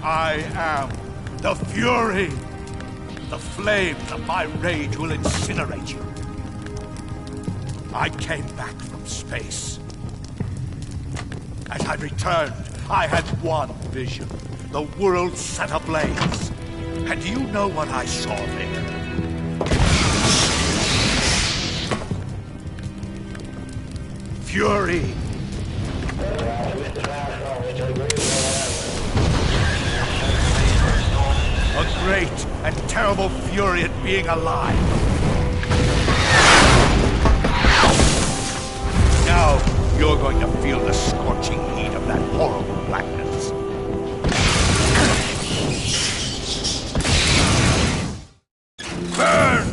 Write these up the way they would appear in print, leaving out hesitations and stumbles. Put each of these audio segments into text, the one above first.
I am the Fury. The flames of my rage will incinerate you. I came back from space. As I returned, I had one vision. The world set ablaze. And do you know what I saw there? Fury. A great and terrible fury at being alive. Now, you're going to feel the scorching heat of that horrible blackness. Burn!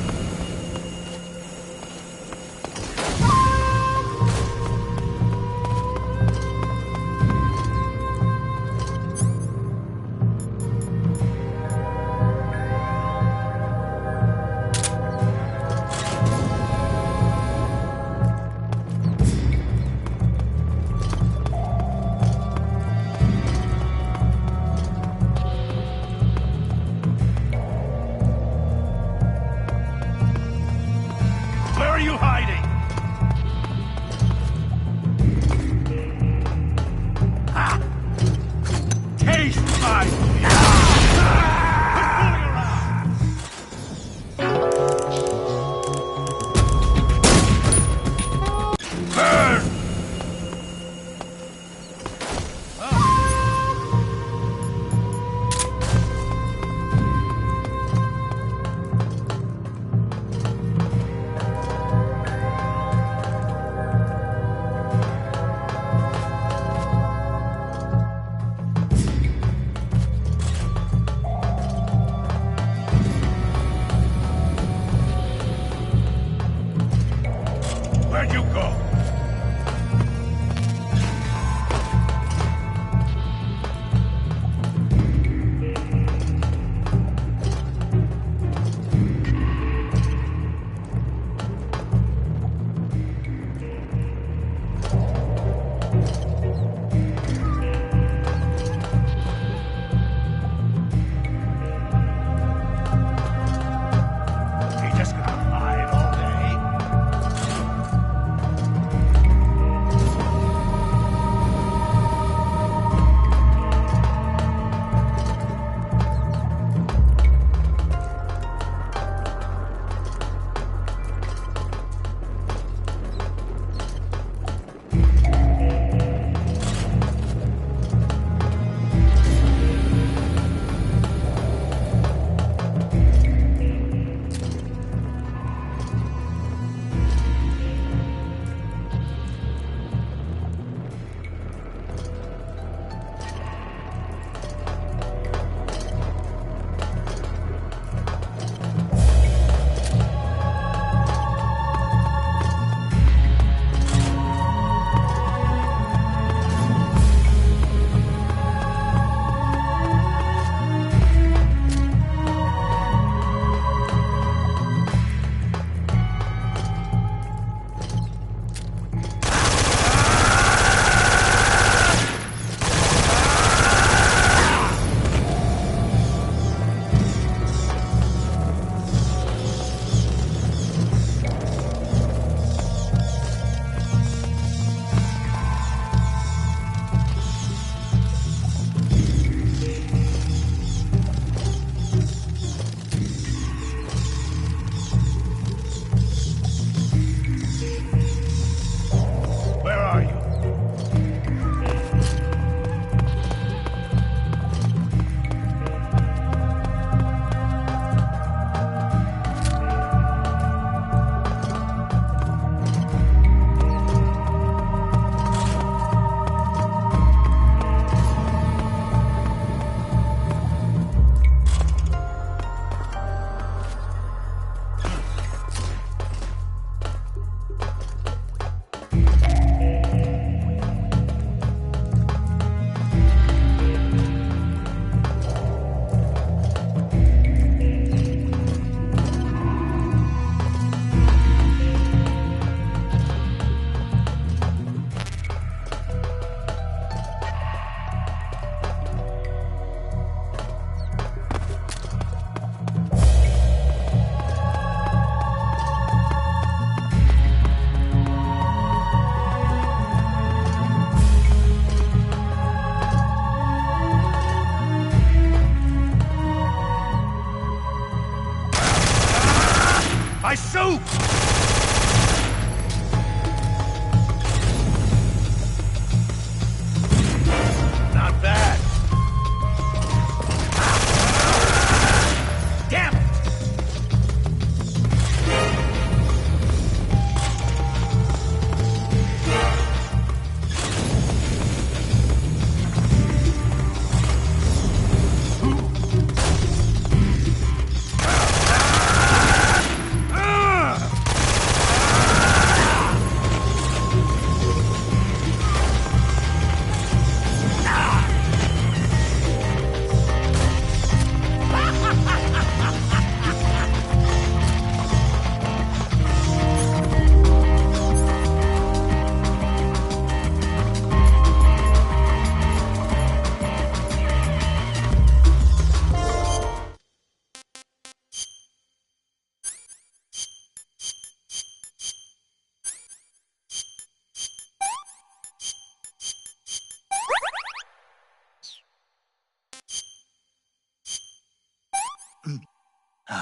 You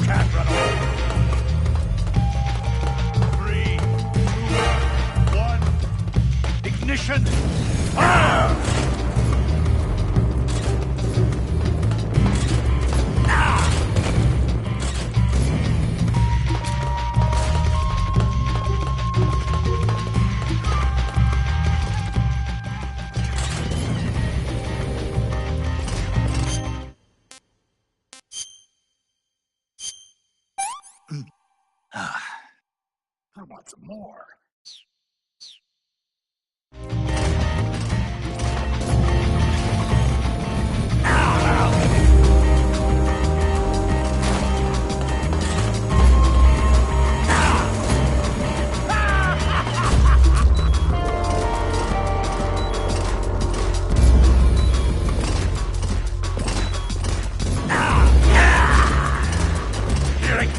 can't run away. 3, 2, 1. Ignition. Fire! I want some more. Hearing.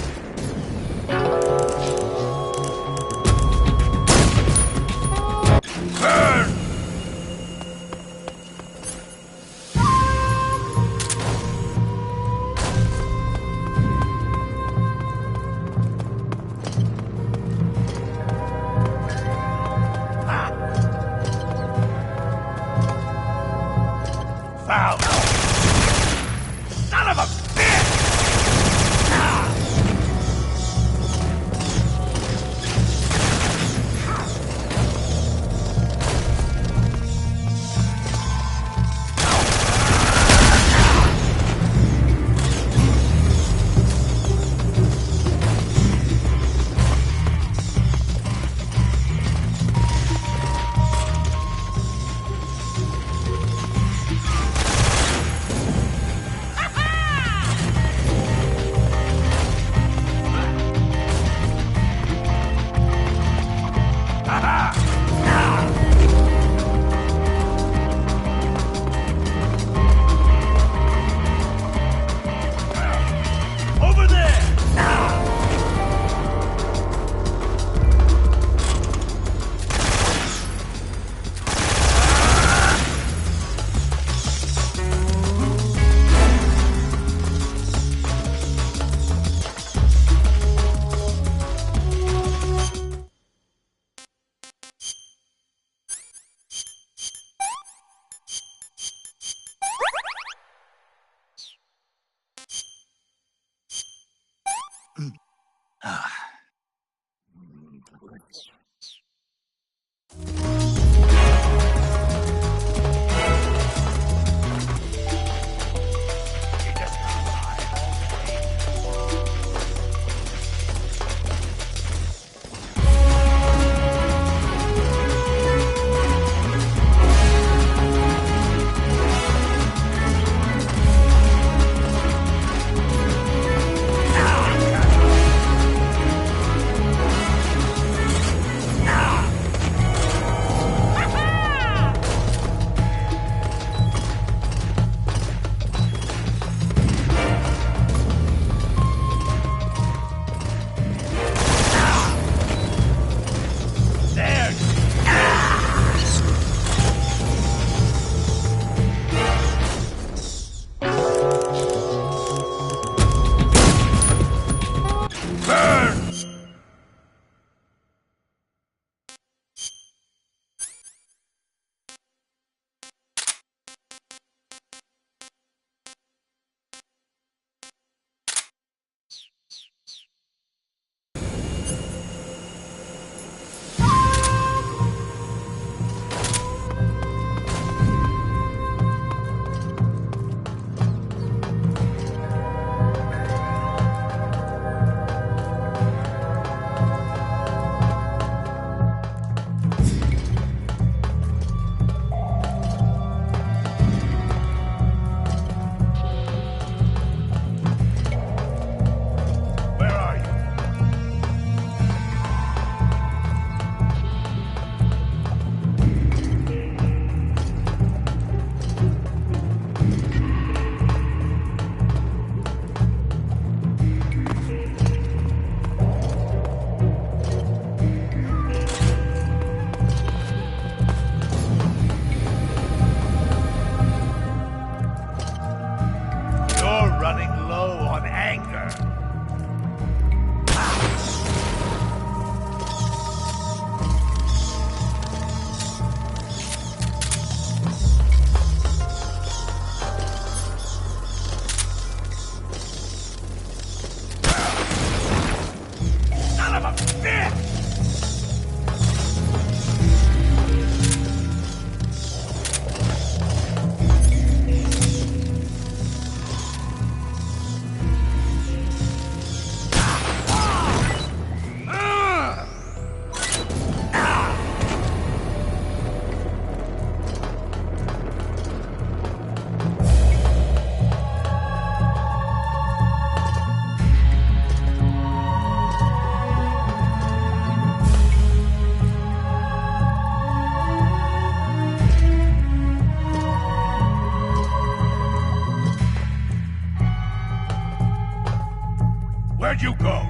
Where'd you go?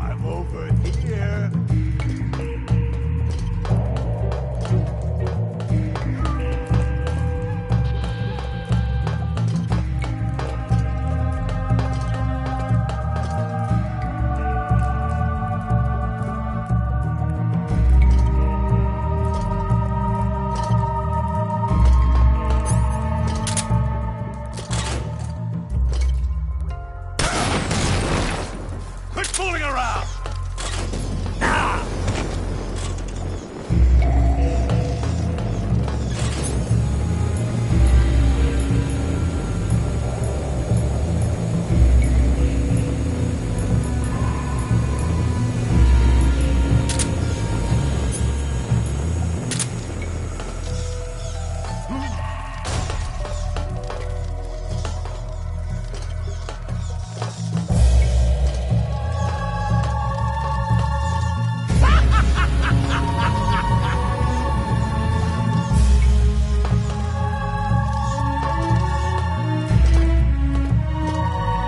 I'm over here. Quit fooling around!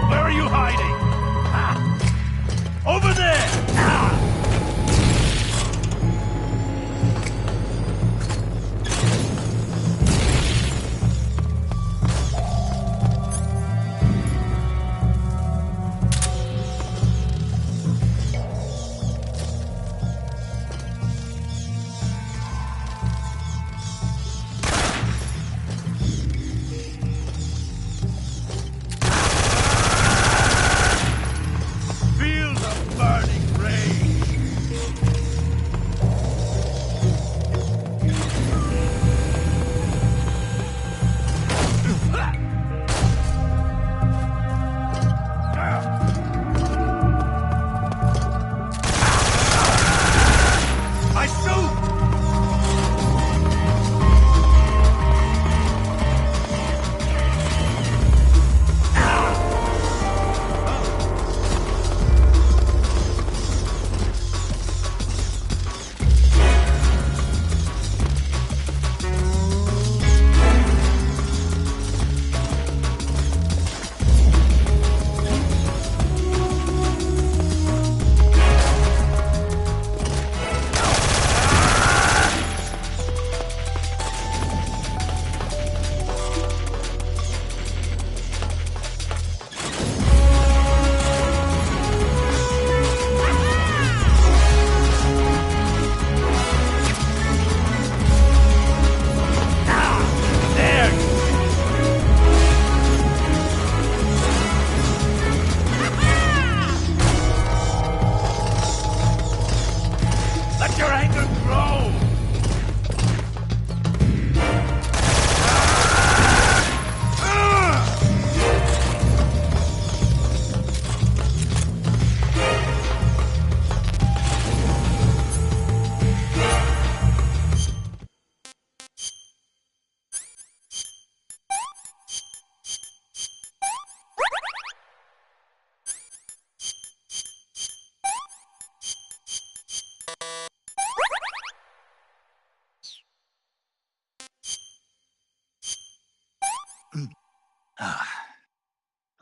Where are you hiding? Over there! Feel the burning rage! I shoot! Let your anger grow!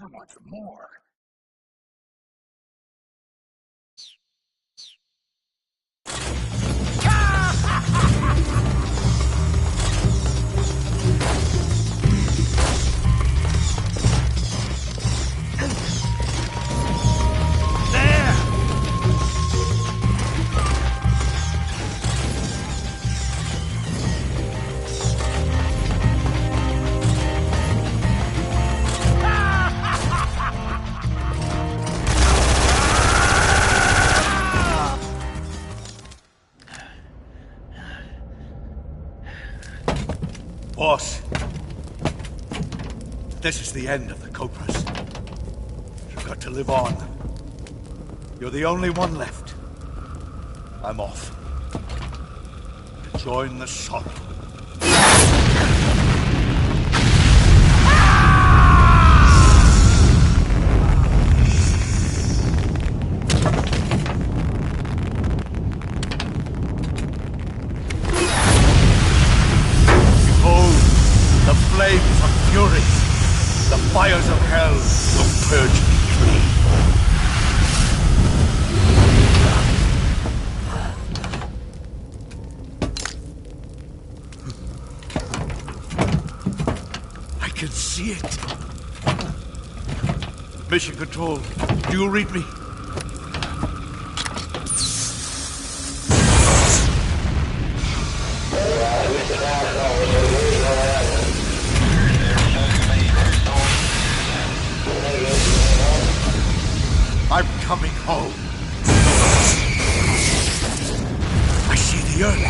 I want some more. Boss, this is the end of the Cobras. You've got to live on. You're the only one left. I'm off. To join the sorrow. Flames of fury, the fires of hell will purge me clean. I can see it. Mission Control, do you read me? I'm coming home. I see the earth.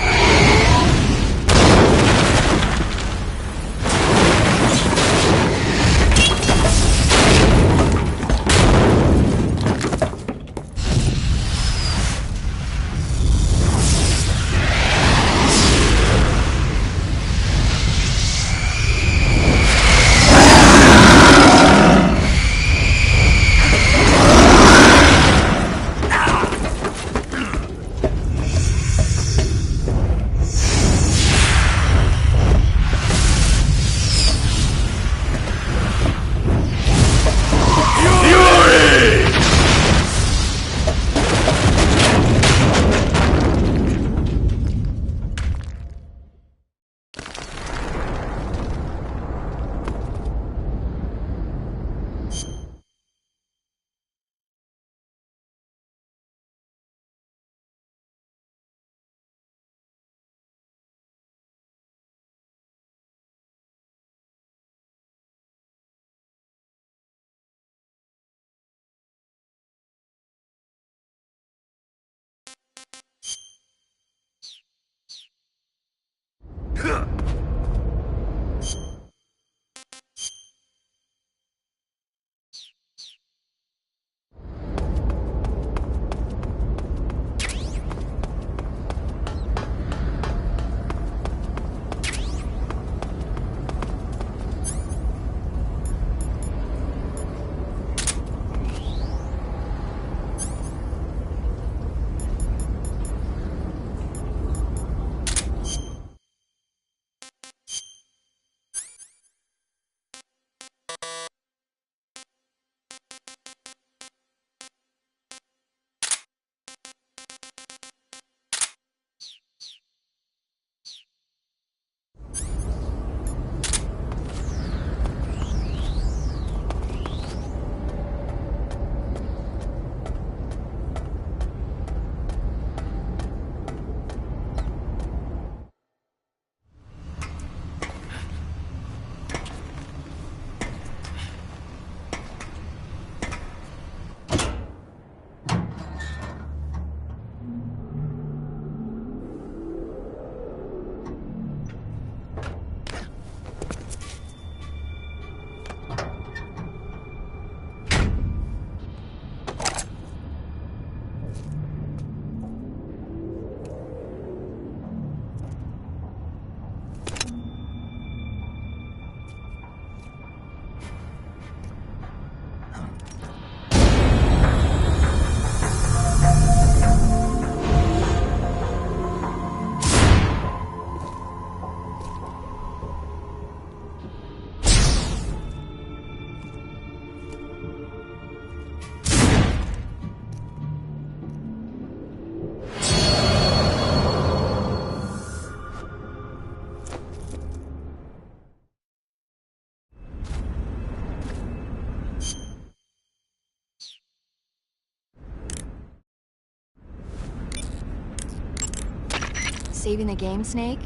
Saving the game, Snake?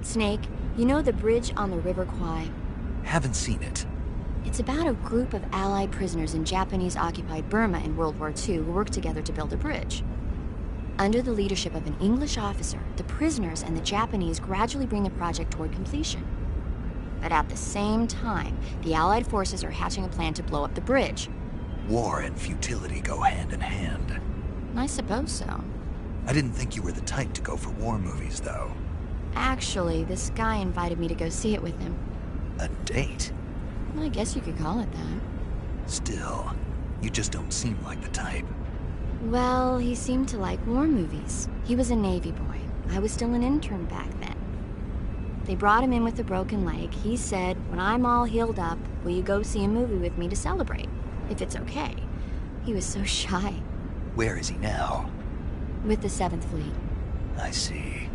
Snake, you know the bridge on the River Kwai? Haven't seen it. It's about a group of Allied prisoners in Japanese-occupied Burma in World War II who worked together to build a bridge. Under the leadership of an English officer, the prisoners and the Japanese gradually bring the project toward completion. But at the same time, the Allied forces are hatching a plan to blow up the bridge. War and futility go hand in hand. I suppose so. I didn't think you were the type to go for war movies, though. Actually, this guy invited me to go see it with him. A date? I guess you could call it that. Still, you just don't seem like the type. Well, he seemed to like war movies. He was a Navy boy. I was still an intern back then. They brought him in with a broken leg. He said, when I'm all healed up, will you go see a movie with me to celebrate? If it's okay. He was so shy. Where is he now? With the 7th Fleet. I see.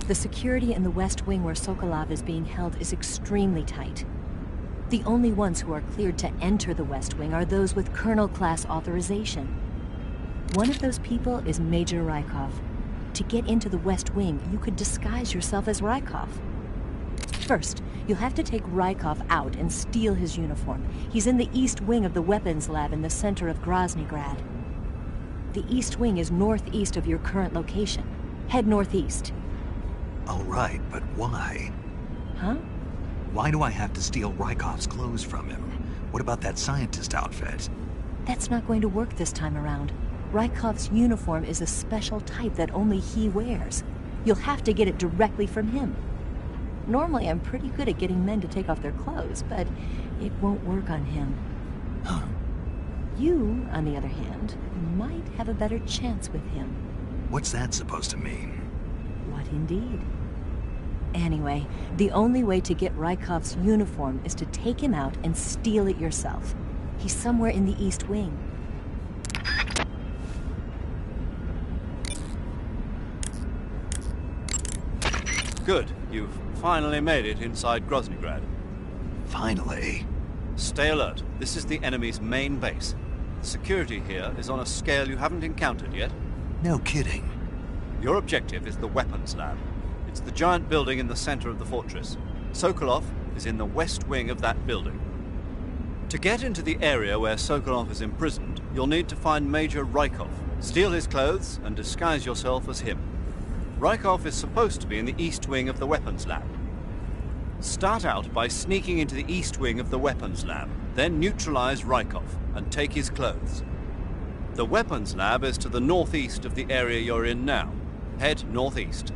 The security in the West Wing where Sokolov is being held is extremely tight. The only ones who are cleared to enter the West Wing are those with Colonel-class authorization. One of those people is Major Rykov. To get into the West Wing, you could disguise yourself as Rykov. First, you'll have to take Rykov out and steal his uniform. He's in the East Wing of the weapons lab in the center of Groznygrad. The East Wing is northeast of your current location. Head northeast. All right, but why? Huh? Why do I have to steal Rykov's clothes from him? What about that scientist outfit? That's not going to work this time around. Rykov's uniform is a special type that only he wears. You'll have to get it directly from him. Normally, I'm pretty good at getting men to take off their clothes, but it won't work on him. Huh. You, on the other hand, might have a better chance with him. What's that supposed to mean? What indeed? Anyway, the only way to get Rykov's uniform is to take him out and steal it yourself. He's somewhere in the East Wing. Good. You've finally made it inside Groznygrad. Finally. Stay alert. This is the enemy's main base. Security here is on a scale you haven't encountered yet. No kidding. Your objective is the weapons lab. It's the giant building in the center of the fortress. Sokolov is in the west wing of that building. To get into the area where Sokolov is imprisoned, you'll need to find Major Rykov, steal his clothes, and disguise yourself as him. Rykov is supposed to be in the east wing of the weapons lab. Start out by sneaking into the east wing of the weapons lab, then neutralize Rykov and take his clothes. The weapons lab is to the northeast of the area you're in now. Head northeast.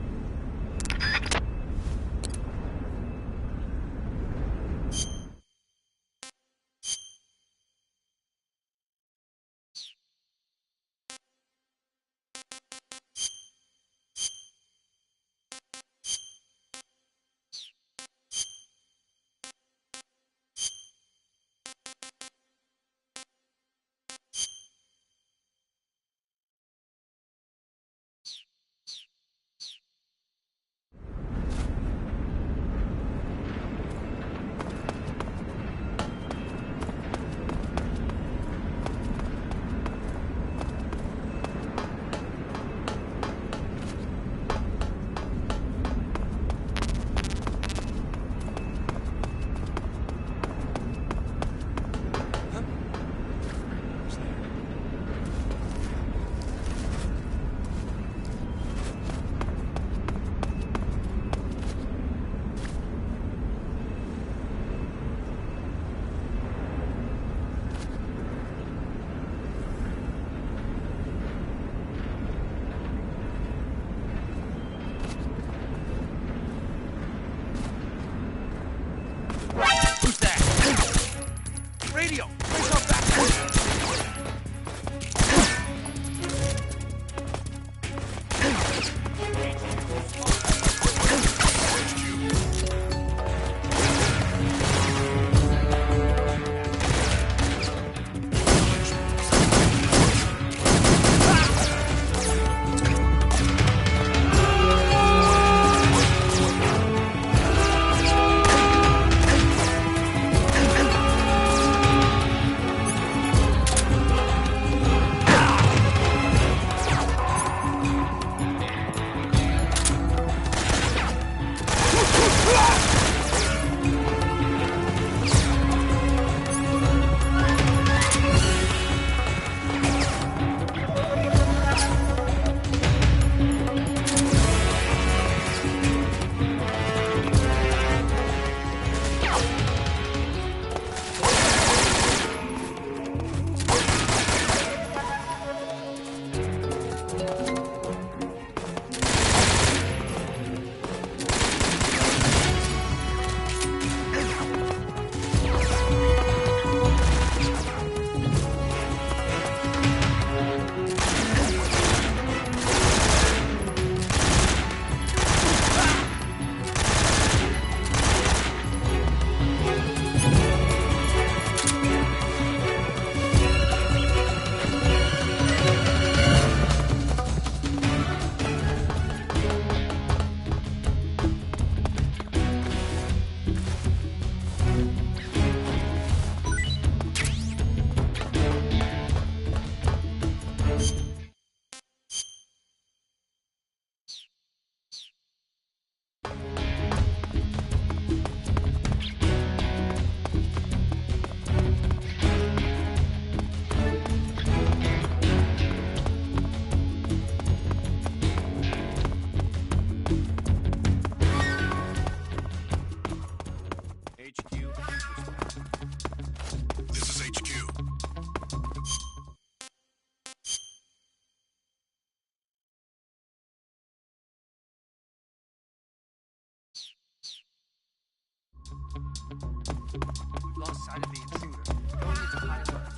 We've lost sight of the intruder. Going into high alert.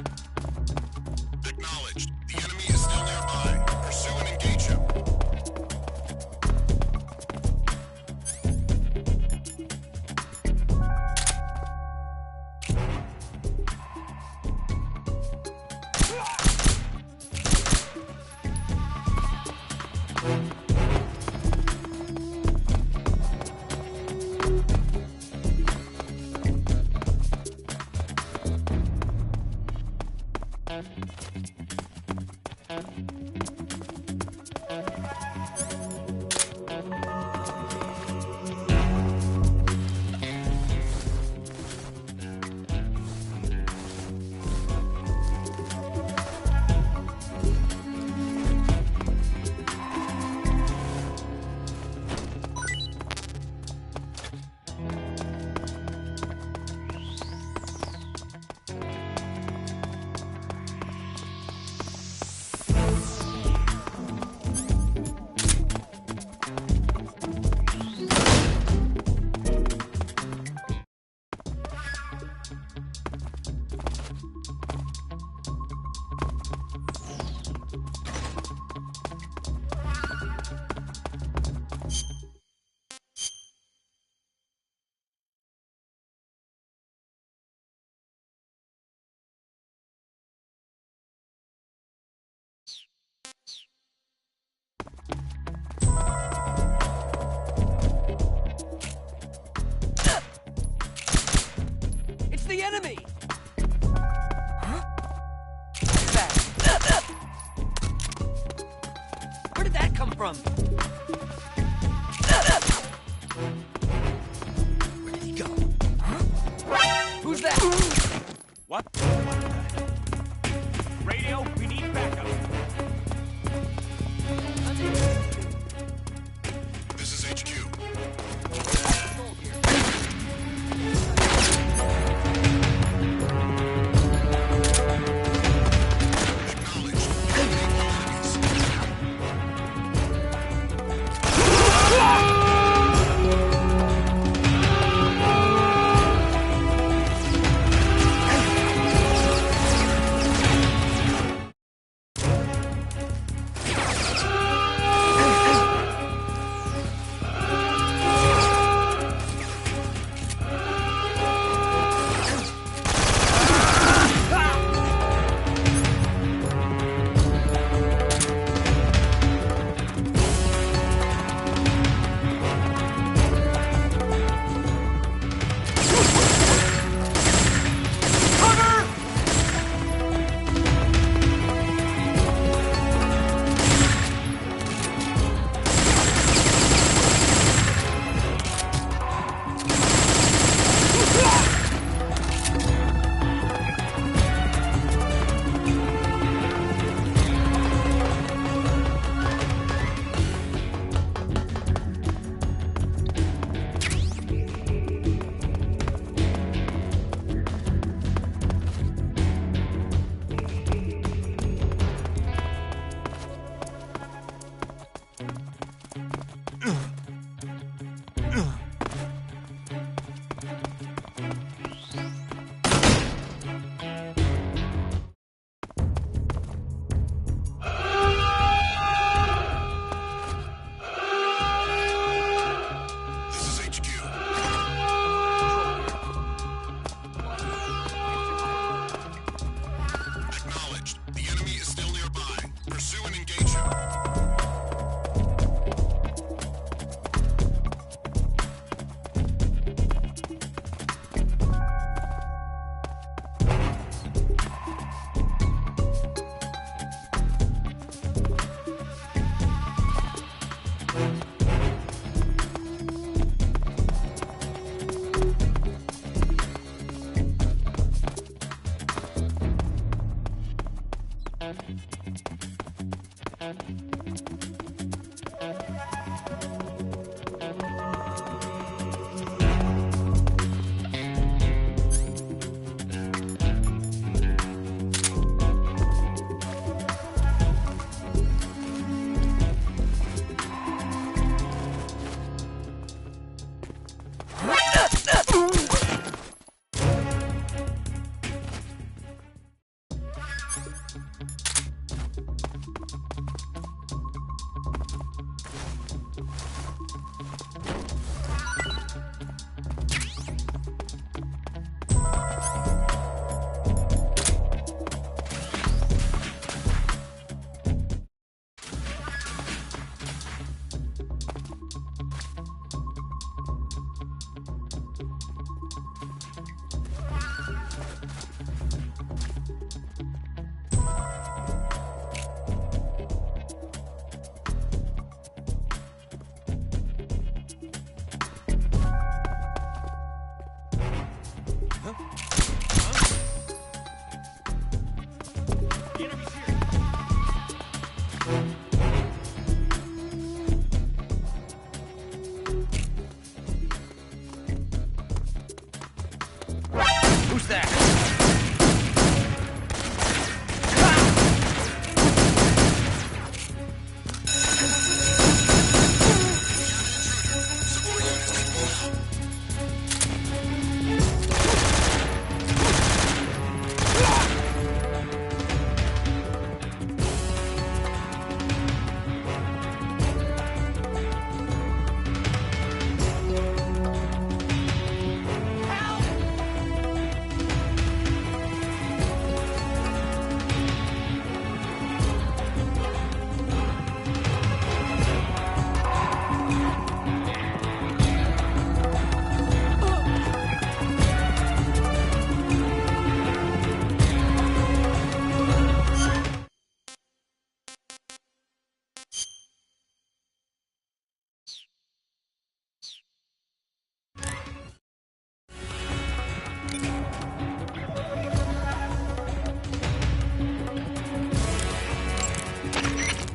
Acknowledged. The enemy is still nearby. Pursue and engage him. It's the enemy! Huh? What's that? Where did that come from? Where did he go? Who's that? What? Radio, we need backup. This is HQ.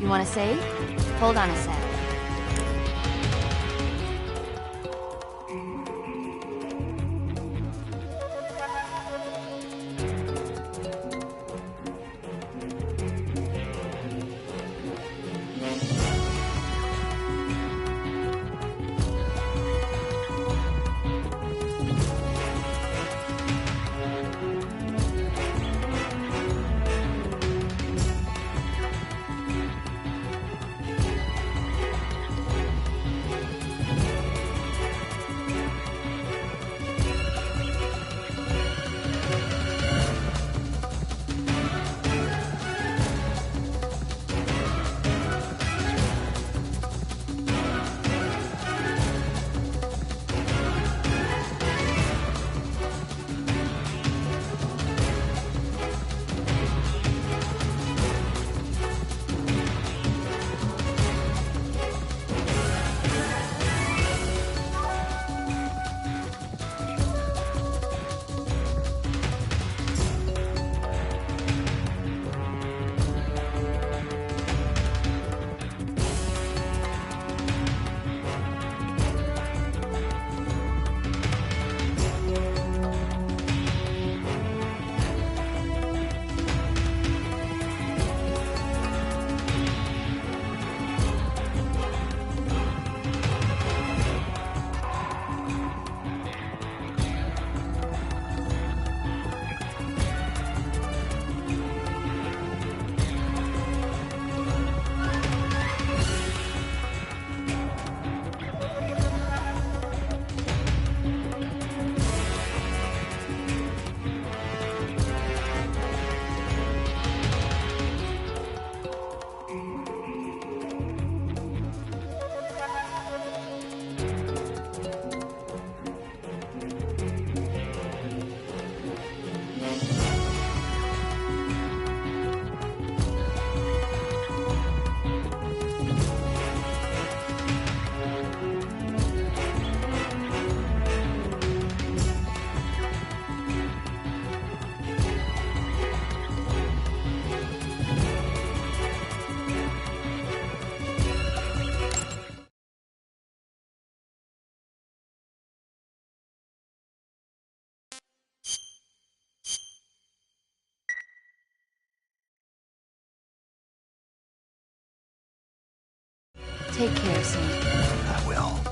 You want to save? Hold on a sec. Take care, Sam. I will.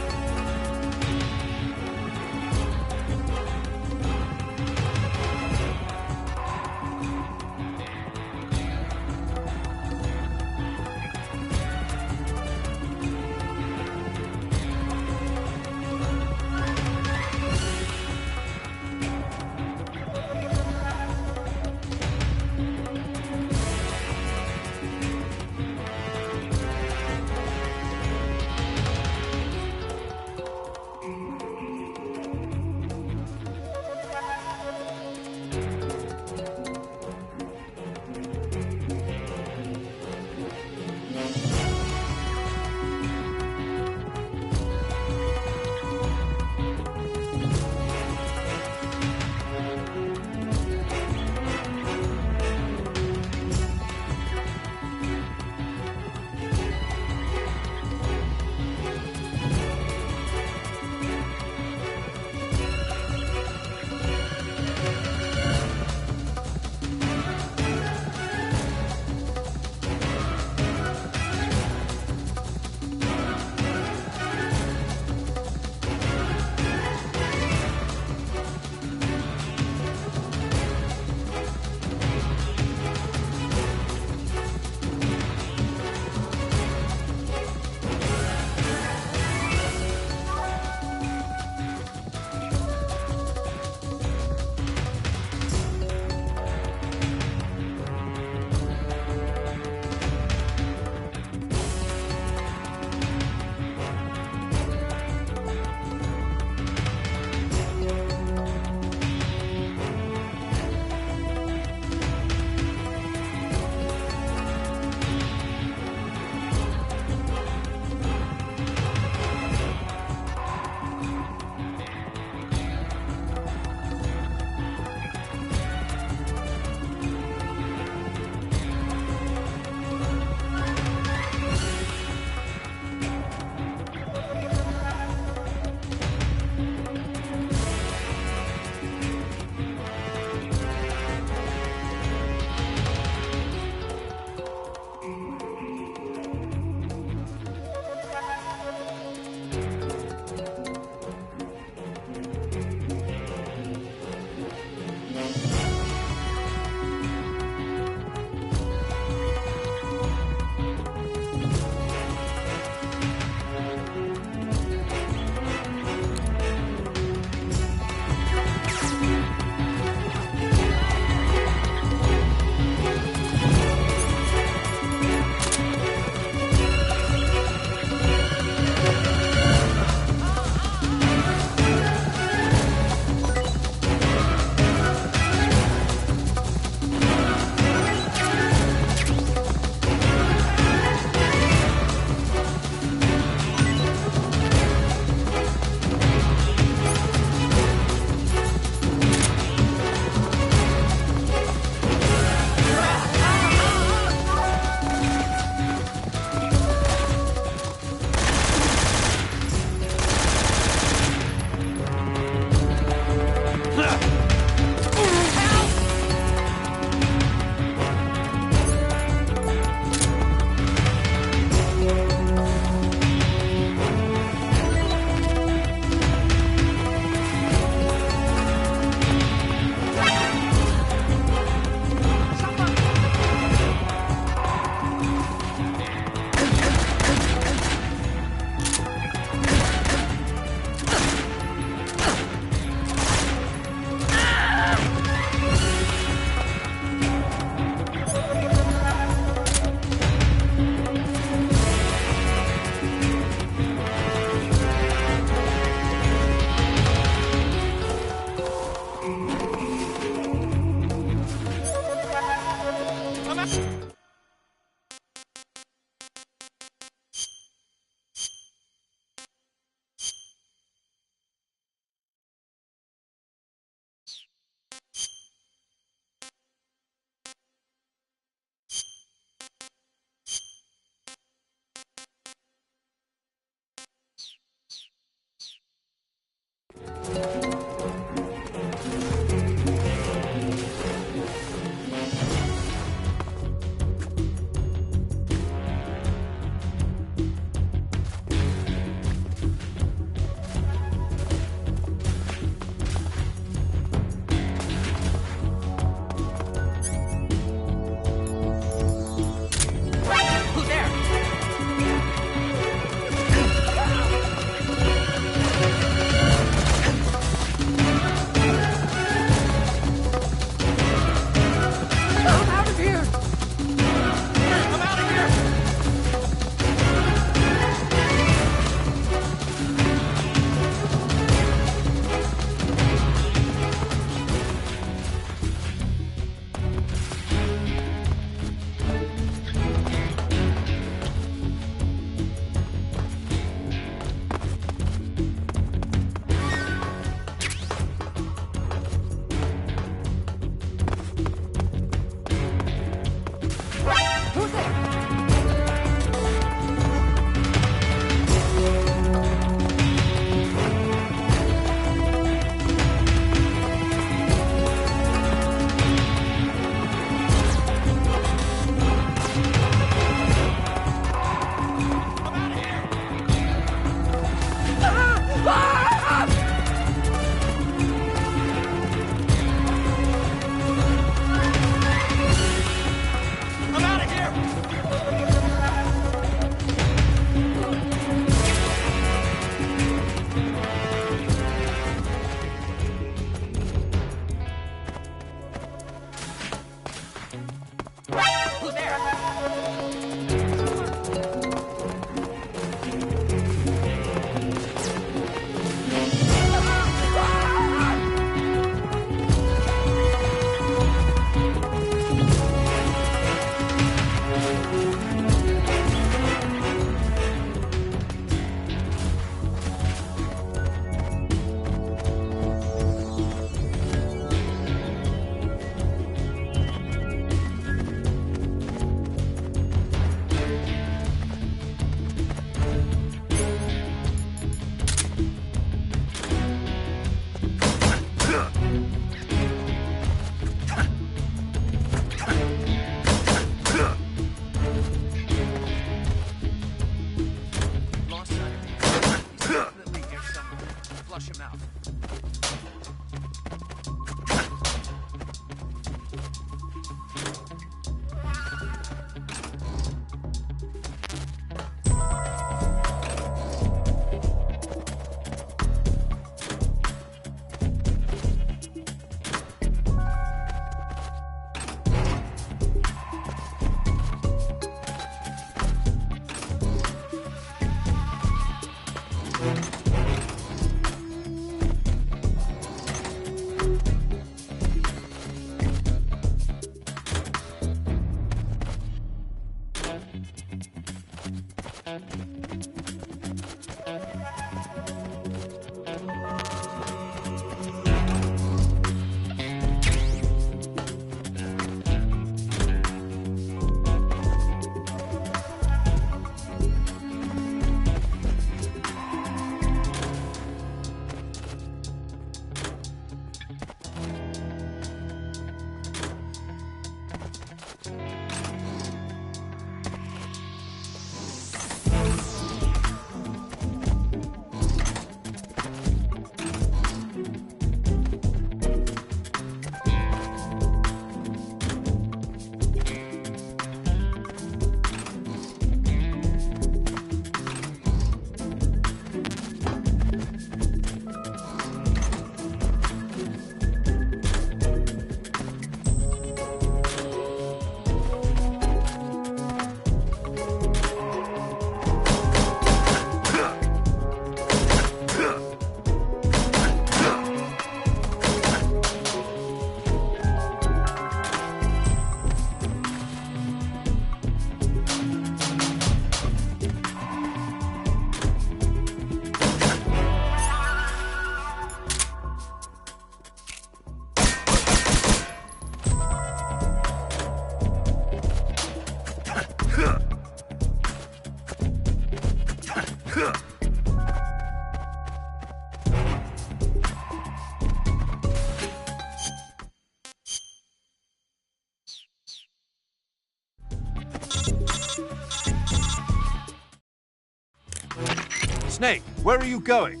Snake, where are you going?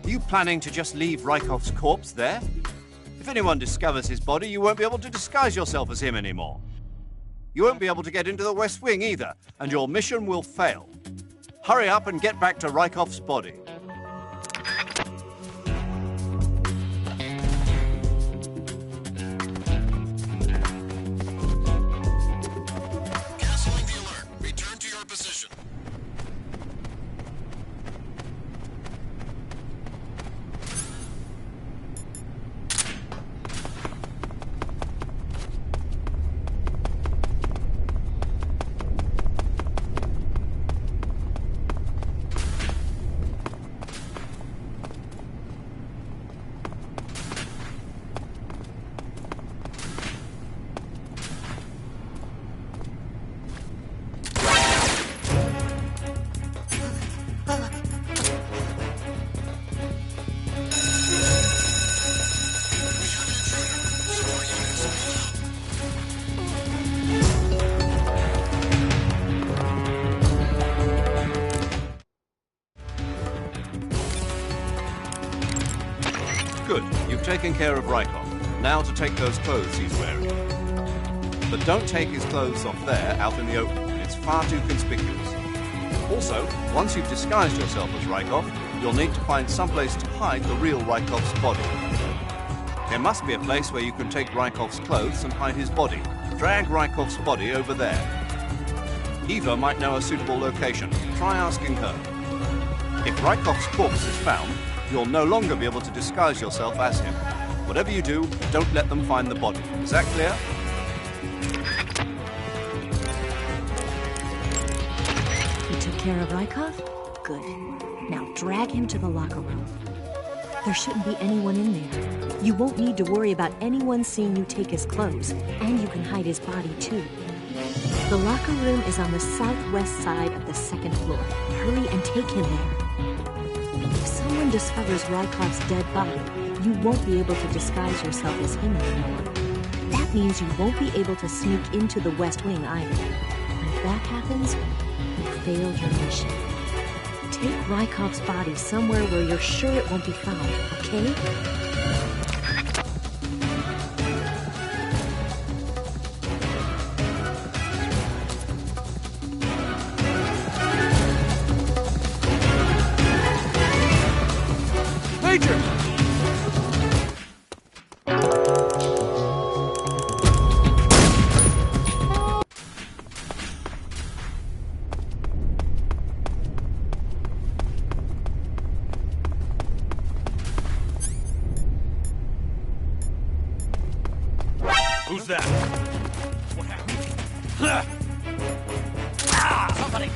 Are you planning to just leave Rykov's corpse there? If anyone discovers his body, you won't be able to disguise yourself as him anymore. You won't be able to get into the West Wing either, and your mission will fail. Hurry up and get back to Rykov's body. Canceling the alert. Return to your position. Good, you've taken care of Rykov. Now to take those clothes he's wearing. But don't take his clothes off there, out in the open. It's far too conspicuous. Also, once you've disguised yourself as Rykov, you'll need to find someplace to hide the real Rykov's body. There must be a place where you can take Rykov's clothes and hide his body. Drag Rykov's body over there. Eva might know a suitable location. Try asking her. If Rykov's corpse is found, you'll no longer be able to disguise yourself as him. Whatever you do, don't let them find the body. Is that clear? You took care of Rykov? Good. Now drag him to the locker room. There shouldn't be anyone in there. You won't need to worry about anyone seeing you take his clothes, and you can hide his body too. The locker room is on the southwest side of the second floor. Hurry and take him there. If someone discovers Rykov's dead body, you won't be able to disguise yourself as him anymore. That means you won't be able to sneak into the West Wing either. And if that happens, you failed your mission. Take Rykov's body somewhere where you're sure it won't be found, okay? Major! Who's that? What happened? Somebody!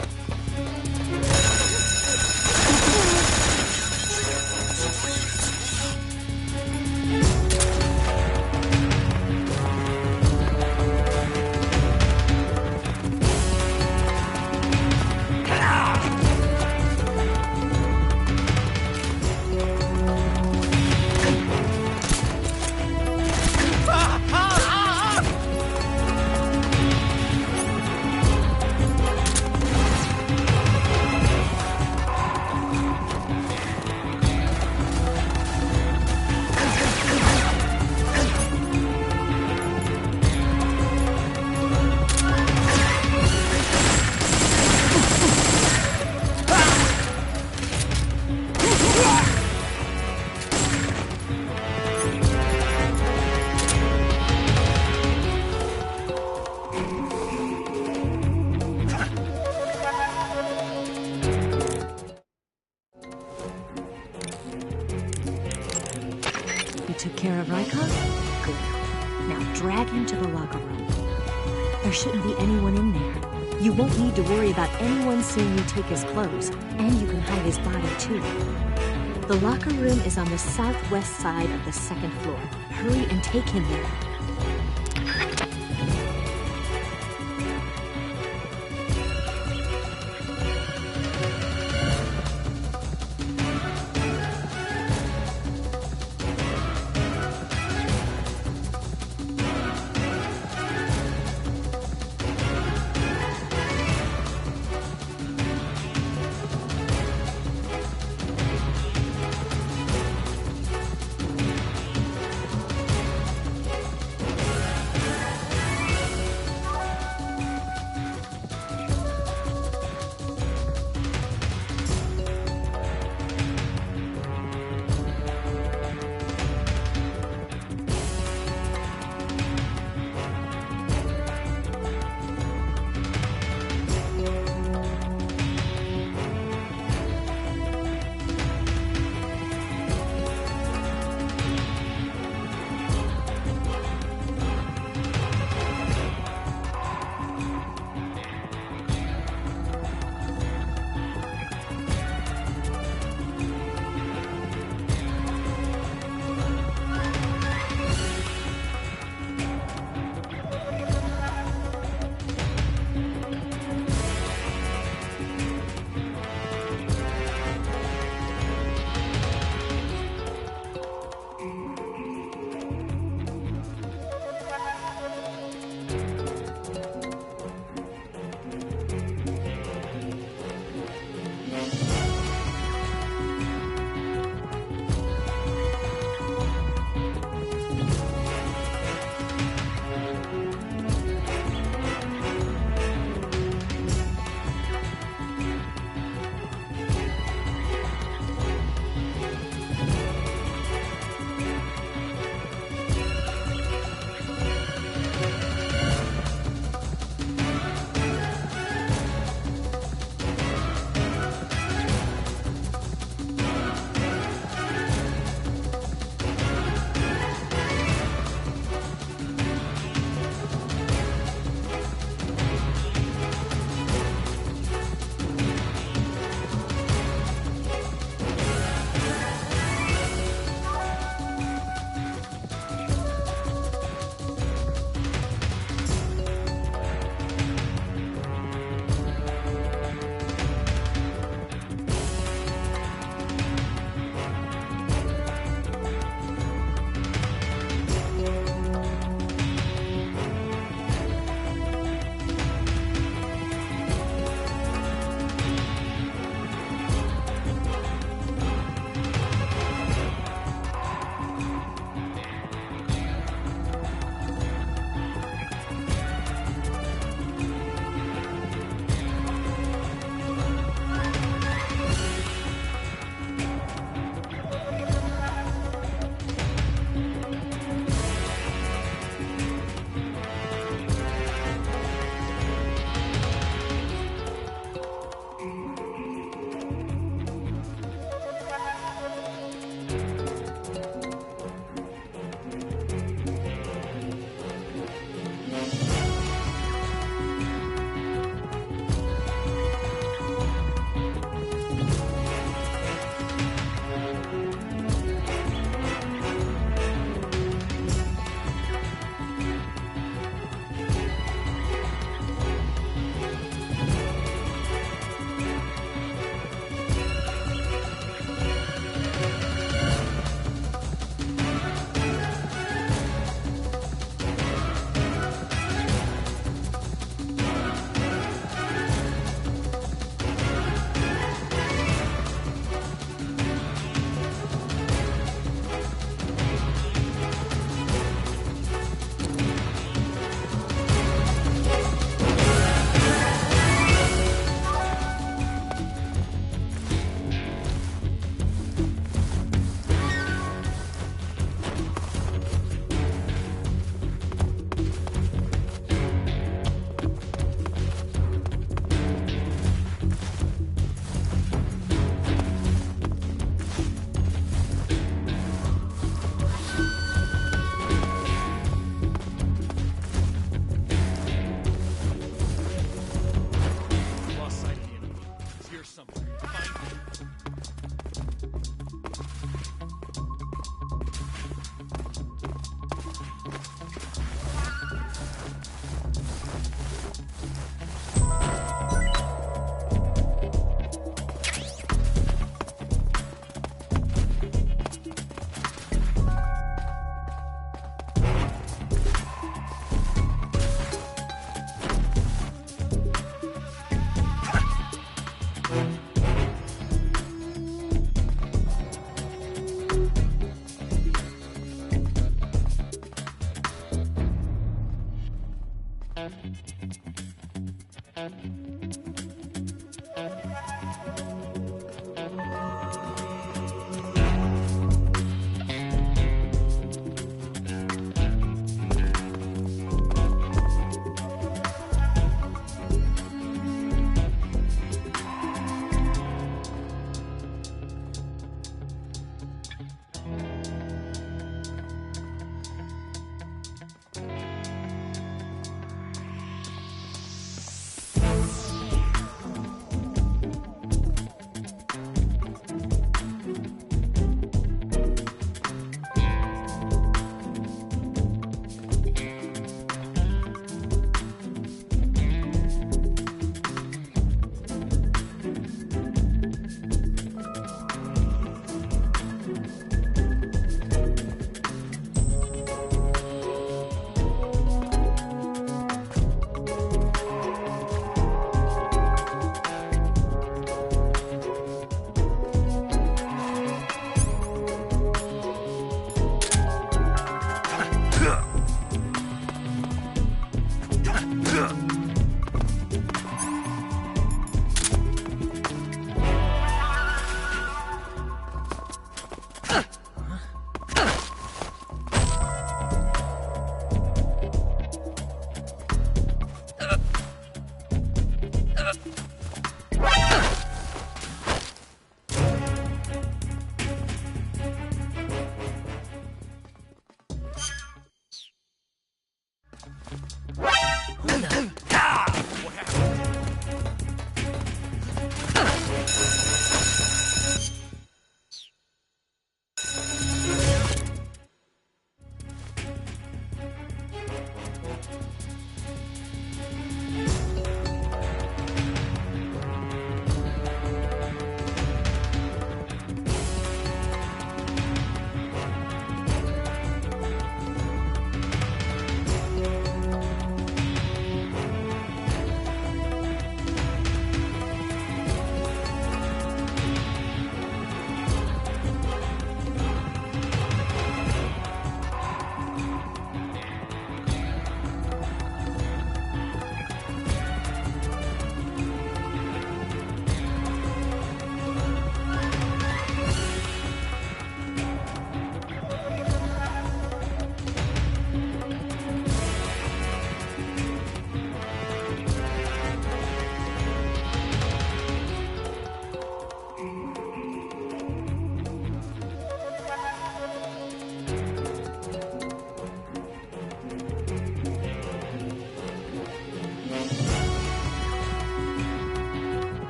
Took care of Rykov? Good. Now drag him to the locker room. There shouldn't be anyone in there. You won't need to worry about anyone seeing you take his clothes, and you can hide his body too. The locker room is on the southwest side of the second floor. Hurry and take him there.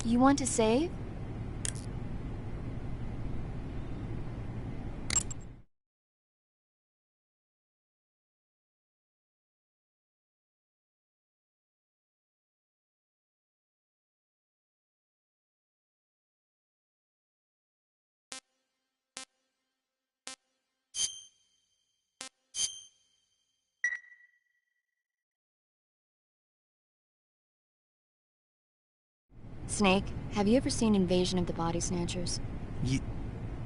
You want to save? Snake, have you ever seen Invasion of the Body Snatchers?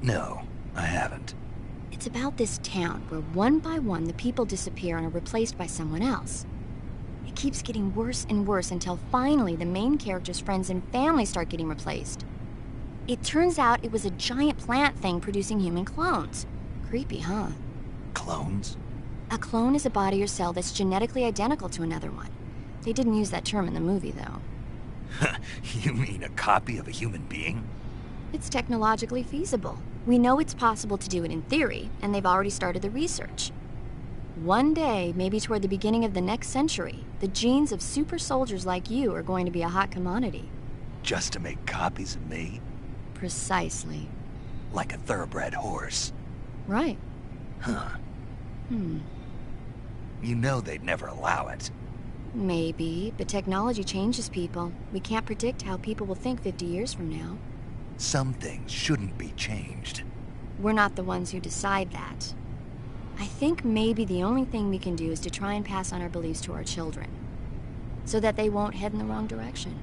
No, I haven't. It's about this town where one by one the people disappear and are replaced by someone else. It keeps getting worse and worse until finally the main character's friends and family start getting replaced. It turns out it was a giant plant thing producing human clones. Creepy, huh? Clones? A clone is a body or cell that's genetically identical to another one. They didn't use that term in the movie, though. You mean a copy of a human being? It's technologically feasible. We know it's possible to do it in theory, and they've already started the research. One day, maybe toward the beginning of the next century, the genes of super soldiers like you are going to be a hot commodity. Just to make copies of me? Precisely. Like a thoroughbred horse? Right. Huh. You know they'd never allow it. Maybe, but technology changes people. We can't predict how people will think 50 years from now. Some things shouldn't be changed. We're not the ones who decide that. I think maybe the only thing we can do is to try and pass on our beliefs to our children, so that they won't head in the wrong direction.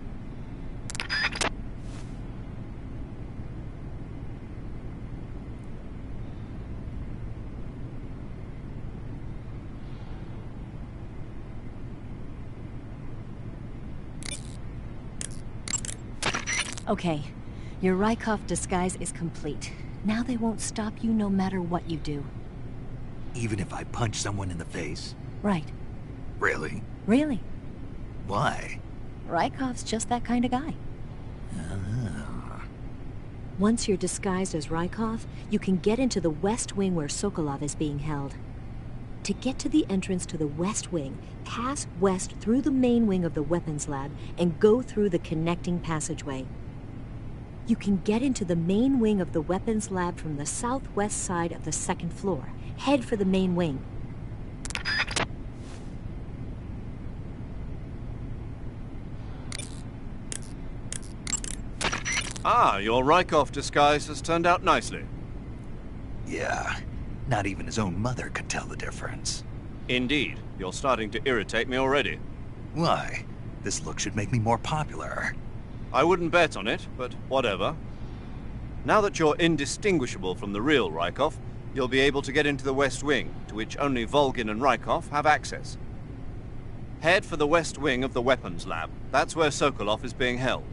Okay, your Rykov disguise is complete. Now they won't stop you no matter what you do. Even if I punch someone in the face? Right. Really? Really. Why? Rykov's just that kind of guy. Ah. Once you're disguised as Rykov, you can get into the West Wing where Sokolov is being held. To get to the entrance to the West Wing, pass west through the main wing of the weapons lab and go through the connecting passageway. You can get into the main wing of the weapons lab from the southwest side of the second floor. Head for the main wing. Ah, your Rykov disguise has turned out nicely. Yeah, not even his own mother could tell the difference. Indeed, you're starting to irritate me already. Why? This look should make me more popular. I wouldn't bet on it, but whatever. Now that you're indistinguishable from the real Rykov, you'll be able to get into the West Wing, to which only Volgin and Rykov have access. Head for the West Wing of the weapons lab. That's where Sokolov is being held.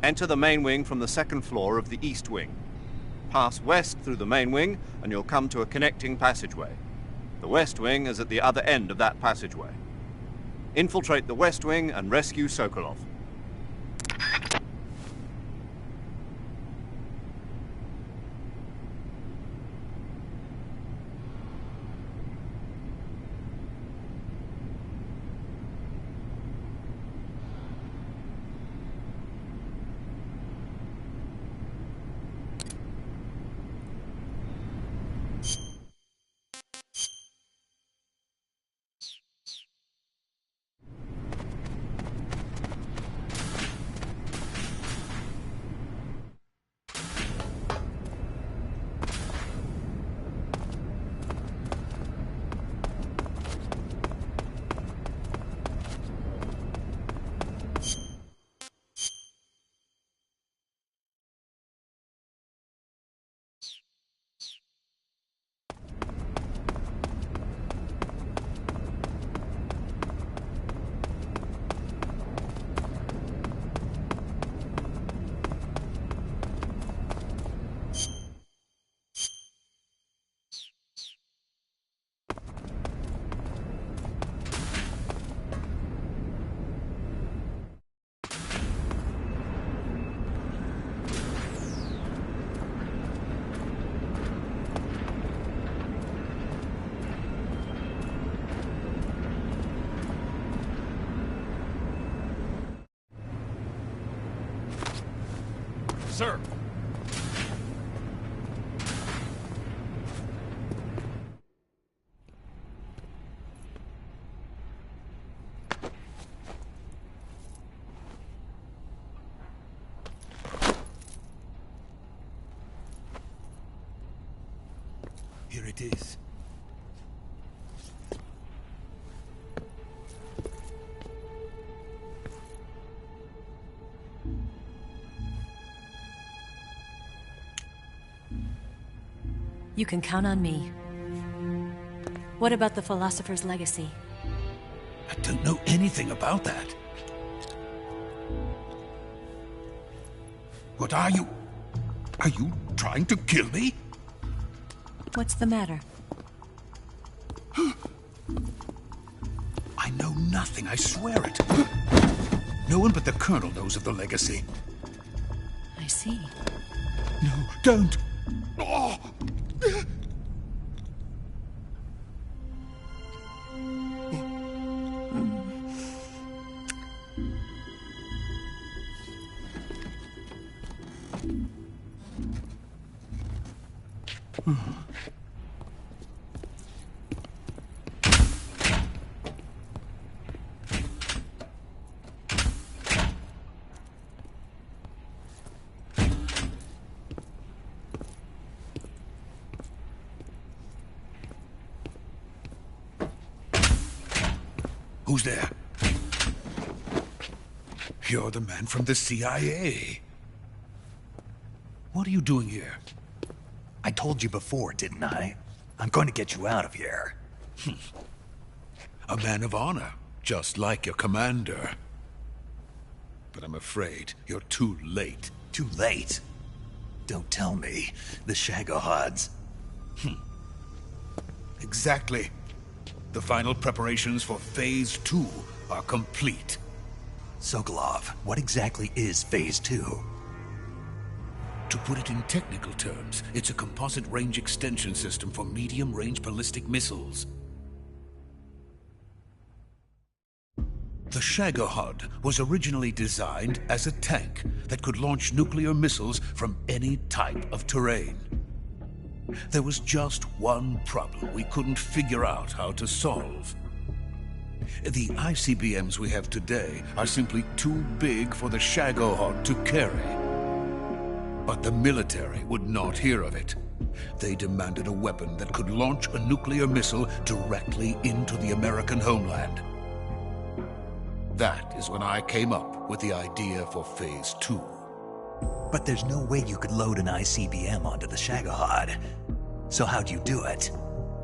Enter the main wing from the second floor of the East Wing. Pass west through the main wing, and you'll come to a connecting passageway. The West Wing is at the other end of that passageway. Infiltrate the West Wing and rescue Sokolov. sir. Here it is. You can count on me. What about the philosopher's legacy? I don't know anything about that. What are you? Are you trying to kill me? What's the matter? I know nothing, I swear it. No one but the Colonel knows of the legacy. I see. No, don't! Oh. Who's there? You're the man from the CIA. What are you doing here? I told you before, didn't I? I'm going to get you out of here. A man of honor, just like your commander. But I'm afraid you're too late. Too late? Don't tell me. The Shagohods. Exactly. The final preparations for Phase 2 are complete. Sokolov, what exactly is Phase 2? To put it in technical terms, it's a composite range extension system for medium-range ballistic missiles. The Shagohod was originally designed as a tank that could launch nuclear missiles from any type of terrain. There was just one problem we couldn't figure out how to solve. The ICBMs we have today are simply too big for the Shagohod to carry. But the military would not hear of it. They demanded a weapon that could launch a nuclear missile directly into the American homeland. That is when I came up with the idea for Phase 2. But there's no way you could load an ICBM onto the Shagohod. So how'd you do it?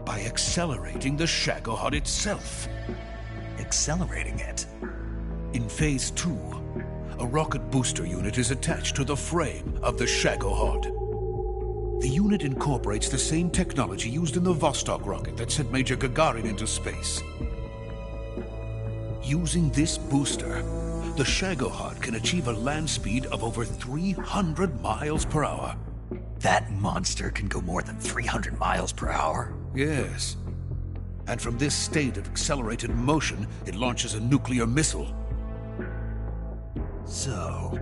By accelerating the Shagohod itself. Accelerating it? In Phase 2, a rocket booster unit is attached to the frame of the Shagohod. The unit incorporates the same technology used in the Vostok rocket that sent Major Gagarin into space. Using this booster, the Shagohod can achieve a land speed of over 300 miles per hour. That monster can go more than 300 miles per hour? Yes. And from this state of accelerated motion, it launches a nuclear missile. So,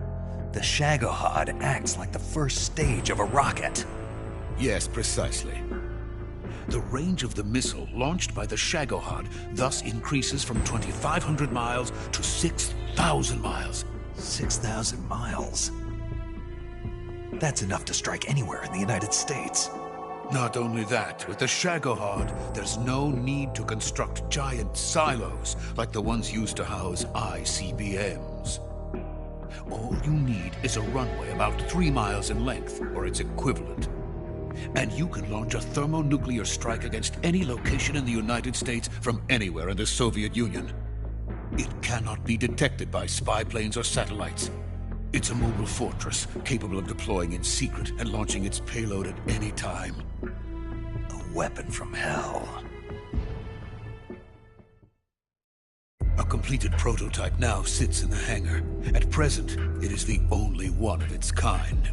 the Shagohod acts like the first stage of a rocket. Yes, precisely. The range of the missile launched by the Shagohod thus increases from 2,500 miles to 6,000 miles. 6,000 miles? That's enough to strike anywhere in the United States. Not only that, with the Shagohod, there's no need to construct giant silos like the ones used to house ICBMs. All you need is a runway about 3 miles in length, or its equivalent. And you can launch a thermonuclear strike against any location in the United States from anywhere in the Soviet Union. It cannot be detected by spy planes or satellites. It's a mobile fortress, capable of deploying in secret and launching its payload at any time. A weapon from hell. A completed prototype now sits in the hangar. At present, it is the only one of its kind.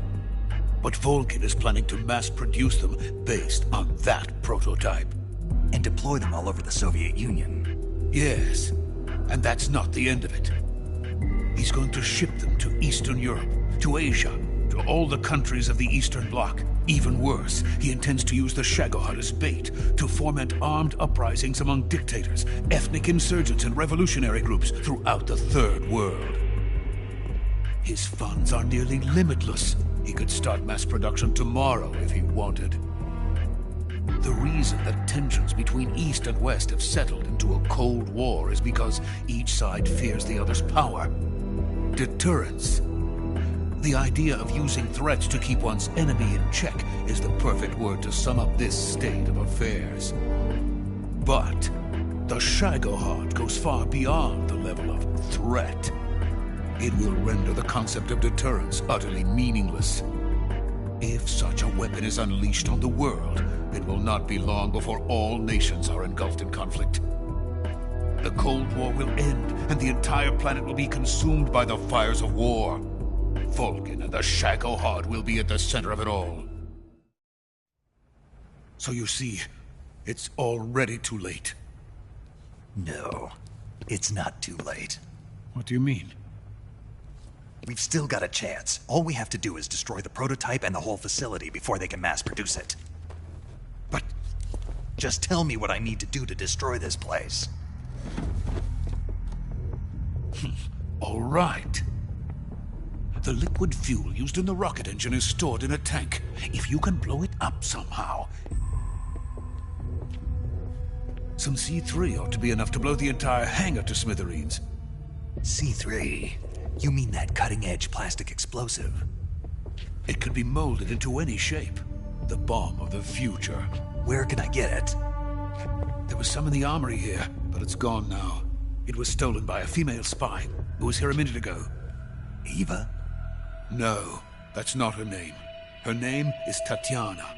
But Volkin is planning to mass-produce them based on that prototype. And deploy them all over the Soviet Union. Yes, and that's not the end of it. He's going to ship them to Eastern Europe, to Asia, to kill all the countries of the Eastern Bloc. Even worse, he intends to use the Shagohod as bait to foment armed uprisings among dictators, ethnic insurgents, and revolutionary groups throughout the Third World. His funds are nearly limitless. He could start mass production tomorrow if he wanted. The reason that tensions between East and West have settled into a Cold War is because each side fears the other's power. Deterrence. The idea of using threats to keep one's enemy in check is the perfect word to sum up this state of affairs. But the Shagohod goes far beyond the level of threat. It will render the concept of deterrence utterly meaningless. If such a weapon is unleashed on the world, it will not be long before all nations are engulfed in conflict. The Cold War will end, and the entire planet will be consumed by the fires of war. Vulcan and the Shagohod will be at the center of it all. So you see, it's already too late. No, it's not too late. What do you mean? We've still got a chance. All we have to do is destroy the prototype and the whole facility before they can mass produce it. But just tell me what I need to do to destroy this place. All right. The liquid fuel used in the rocket engine is stored in a tank. If you can blow it up somehow... Some C3 ought to be enough to blow the entire hangar to smithereens. C3? You mean that cutting-edge plastic explosive? It could be molded into any shape. The bomb of the future. Where can I get it? There was some in the armory here, but it's gone now. It was stolen by a female spy who was here a minute ago. Eva? No, that's not her name. Her name is Tatiana.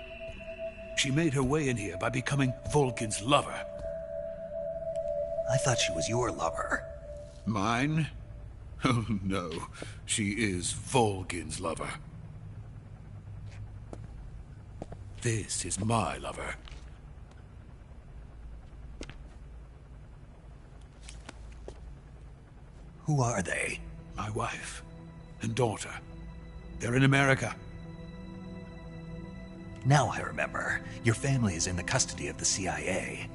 She made her way in here by becoming Vulcan's lover. I thought she was your lover. Mine? Oh no, she is Vulcan's lover. This is my lover. Who are they? My wife and daughter. They're in America. Now I remember. Your family is in the custody of the CIA.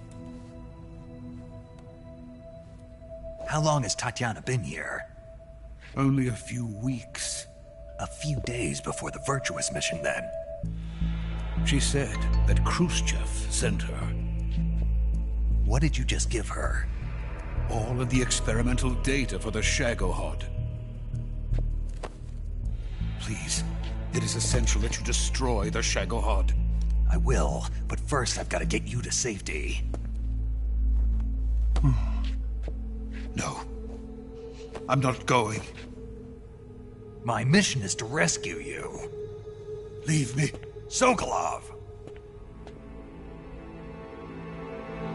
How long has Tatiana been here? Only a few weeks. A few days before the Virtuous mission, then. She said that Khrushchev sent her. What did you just give her? All of the experimental data for the Shagohod. Please, it is essential that you destroy the Shagohod. I will, but first I've got to get you to safety. No. I'm not going. My mission is to rescue you. Leave me. Sokolov!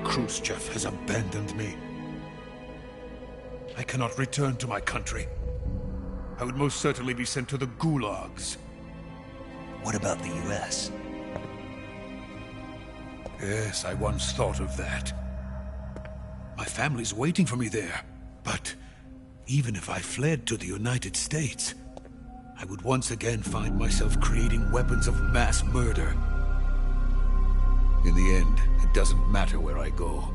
Khrushchev has abandoned me. I cannot return to my country. I would most certainly be sent to the gulags. What about the US? Yes, I once thought of that. My family's waiting for me there. But even if I fled to the United States, I would once again find myself creating weapons of mass murder. In the end, it doesn't matter where I go.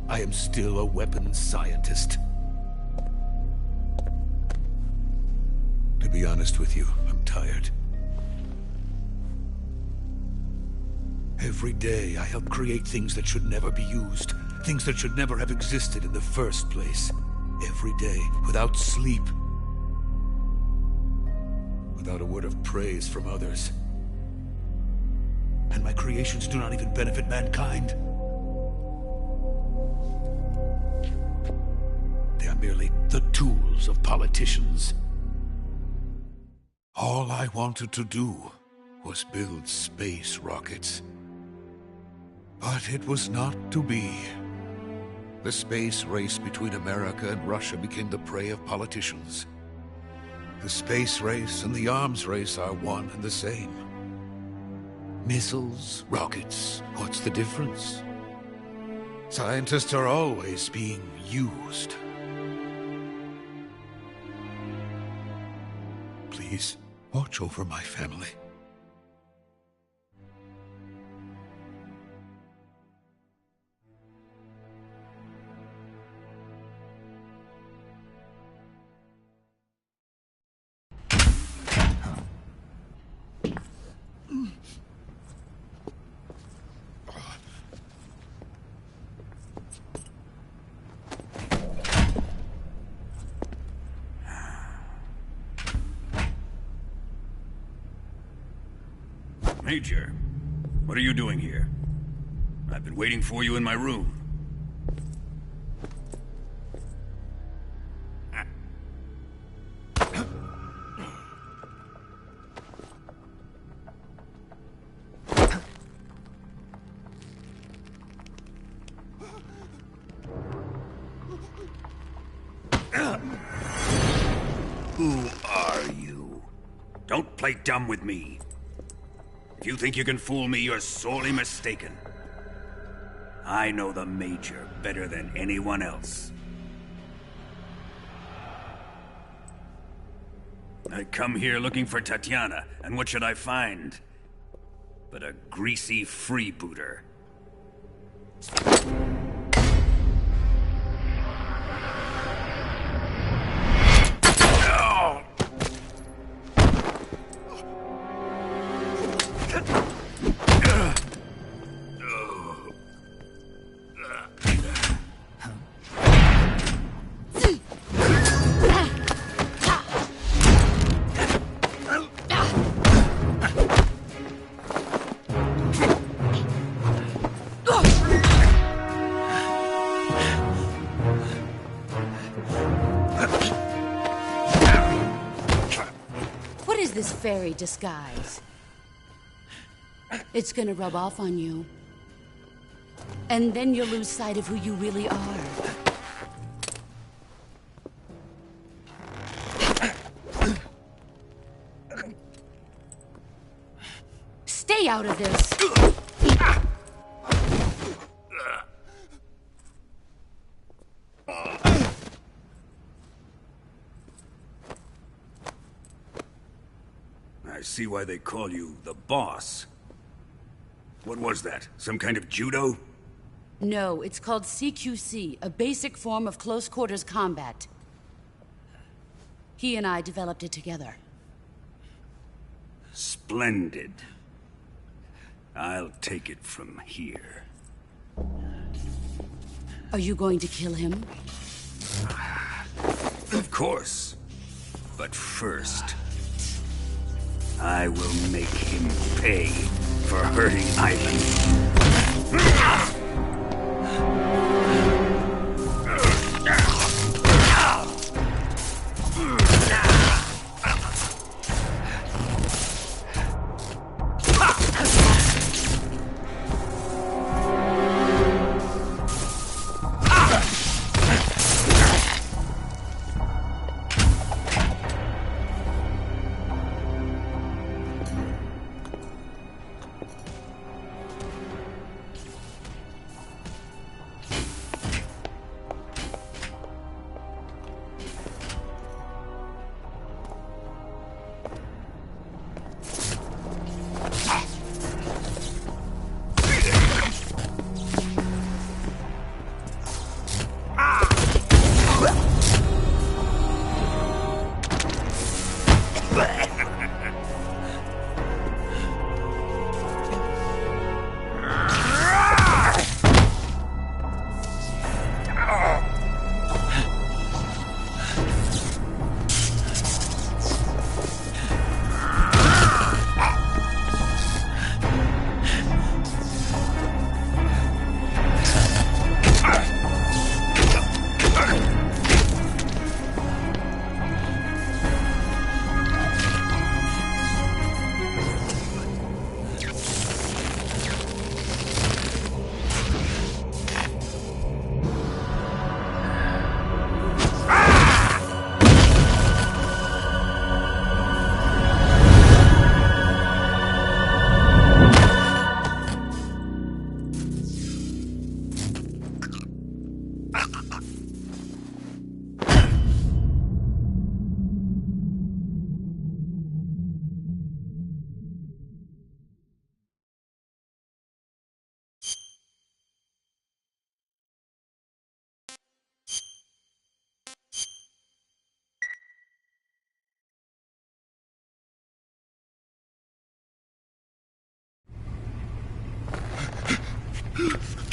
I am still a weapons scientist. To be honest with you, I'm tired. Every day, I help create things that should never be used. Things that should never have existed in the first place. Every day, without sleep. Without a word of praise from others. And my creations do not even benefit mankind. They are merely the tools of politicians. All I wanted to do was build space rockets. But it was not to be. The space race between America and Russia became the prey of politicians. The space race and the arms race are one and the same. Missiles, rockets, what's the difference? Scientists are always being used. Please, watch over my family. Major, what are you doing here? I've been waiting for you in my room. Who are you? Don't play dumb with me. If you think you can fool me, you're sorely mistaken. I know the Major better than anyone else. I come here looking for Tatiana, and what should I find? But a greasy freebooter. This fairy disguise. It's gonna rub off on you. And then you'll lose sight of who you really are. Stay out of this! I see why they call you the boss. What was that? Some kind of judo? No, it's called CQC, a basic form of close quarters combat. He and I developed it together. Splendid. I'll take it from here. Are you going to kill him? Of course. But first, I will make him pay for hurting Ivan.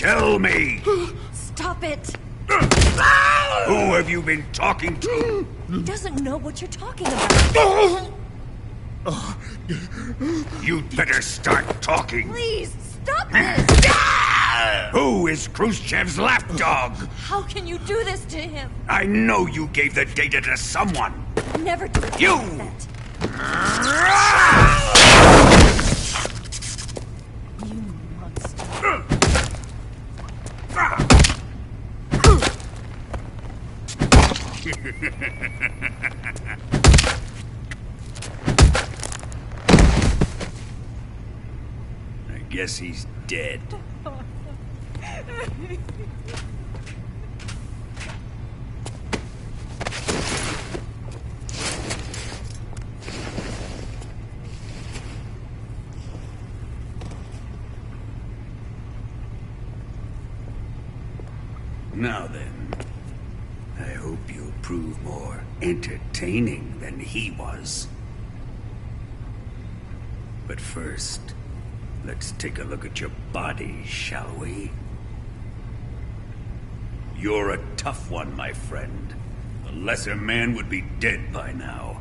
Tell me! Stop it! Who have you been talking to? He doesn't know what you're talking about. You'd better start talking. Please, stop this! Who is Khrushchev's lapdog? How can you do this to him? I know you gave the data to someone. Never do it You! like that. You monster. I guess he's dead. Now then, I hope you'll prove more entertaining than he was. But first, let's take a look at your body, shall we? You're a tough one, my friend. A lesser man would be dead by now.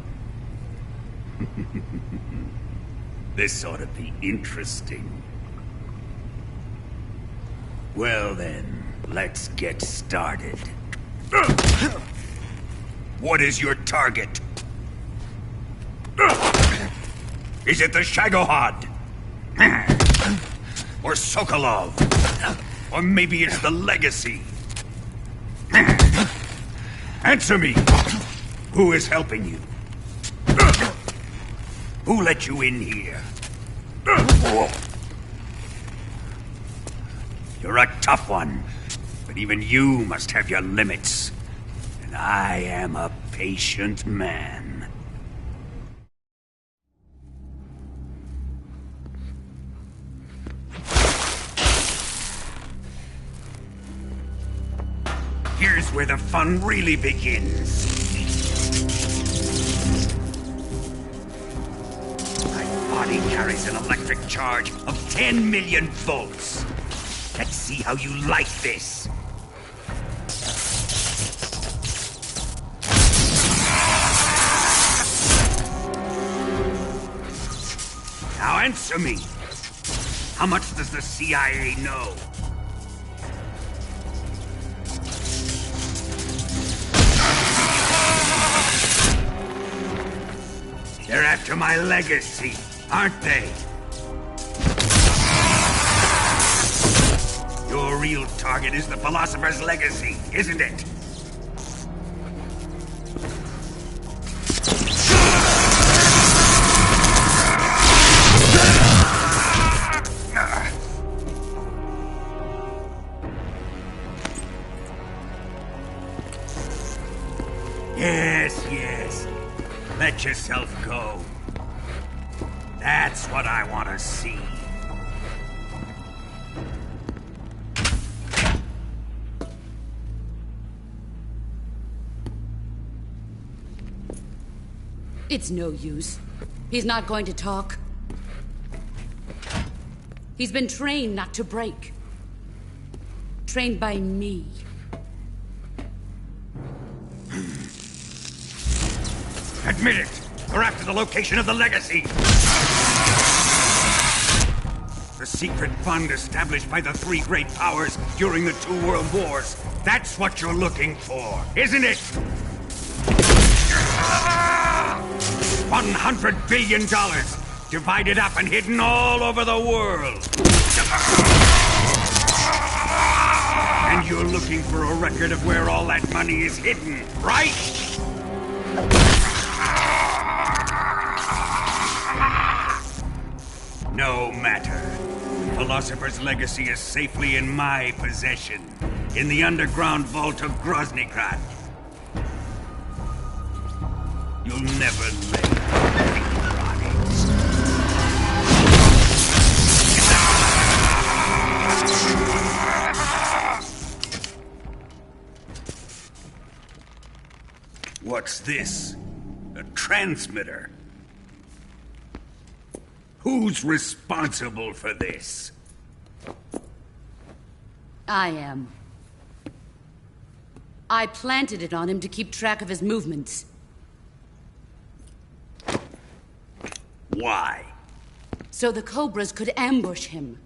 This ought to be interesting. Well then, let's get started. What is your target? Is it the Shagohod? Or Sokolov? Or maybe it's the Legacy? Answer me! Who is helping you? Who let you in here? You're a tough one, but even you must have your limits. And I am a patient man. Here's where the fun really begins. My body carries an electric charge of 10 million volts. Let's see how you like this. Now answer me. How much does the CIA know? They're after my legacy, aren't they? Your real target is the Philosopher's Legacy, isn't it? Yes, yes. Let yourself go. That's what I want to see. It's no use. He's not going to talk. He's been trained not to break. Trained by me. Admit it! We're after the location of the Legacy! The secret fund established by the three great powers during the 2 world wars. That's what you're looking for, isn't it? $100 billion, divided up and hidden all over the world. And you're looking for a record of where all that money is hidden, right? No matter. Philosopher's Legacy is safely in my possession, in the underground vault of Groznygrad. You'll never lay finger on it. What's this? A transmitter? Who's responsible for this? I am. I planted it on him to keep track of his movements. Why? So the Cobras could ambush him.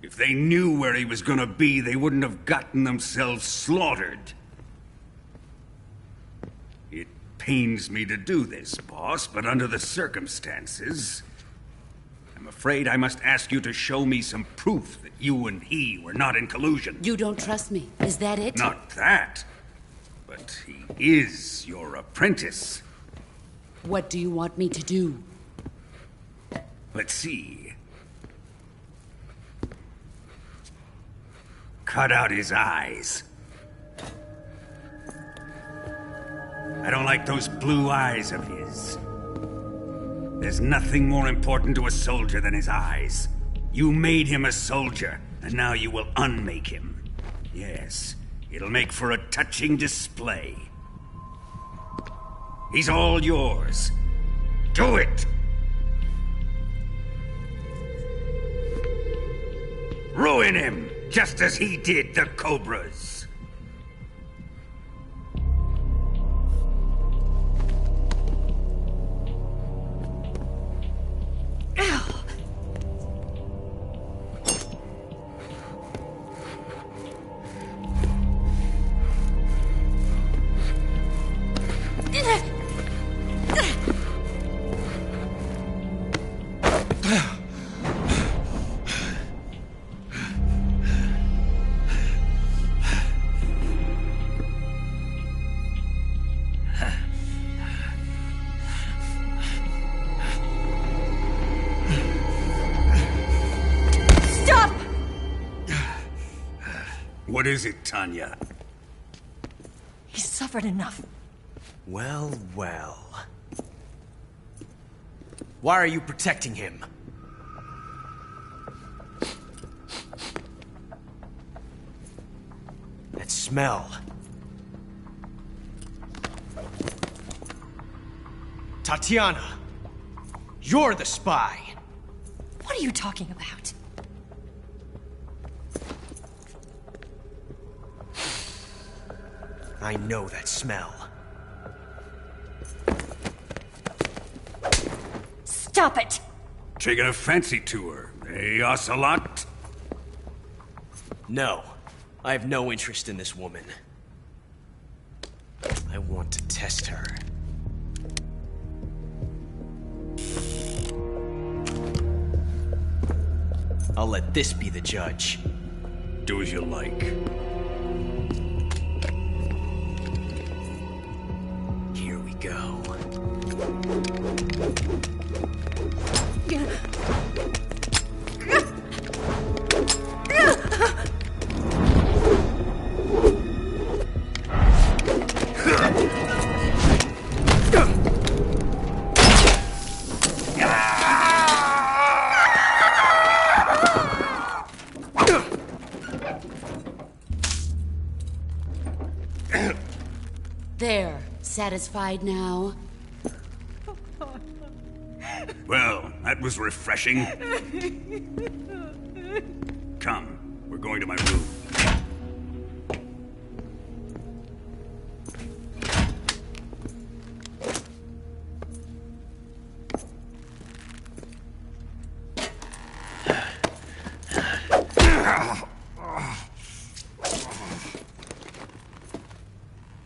If they knew where he was gonna be, they wouldn't have gotten themselves slaughtered. It pains me to do this, boss, but under the circumstances, I'm afraid I must ask you to show me some proof that you and he were not in collusion. You don't trust me, is that it? Not that, but he is your apprentice. What do you want me to do? Let's see. Cut out his eyes. I don't like those blue eyes of his. There's nothing more important to a soldier than his eyes. You made him a soldier, and now you will unmake him. Yes, it'll make for a touching display. He's all yours. Do it! Ruin him, just as he did the Cobras. What is it, Tanya? He's suffered enough. Well, well. Why are you protecting him? That smell. Tatiana! You're the spy! What are you talking about? I know that smell. Stop it! Taking a fancy to her, eh, Ocelot? No. I have no interest in this woman. I want to test her. I'll let this be the judge. Do as you like. Here we go. There. Satisfied now? Well, that was refreshing. Come, we're going to my room.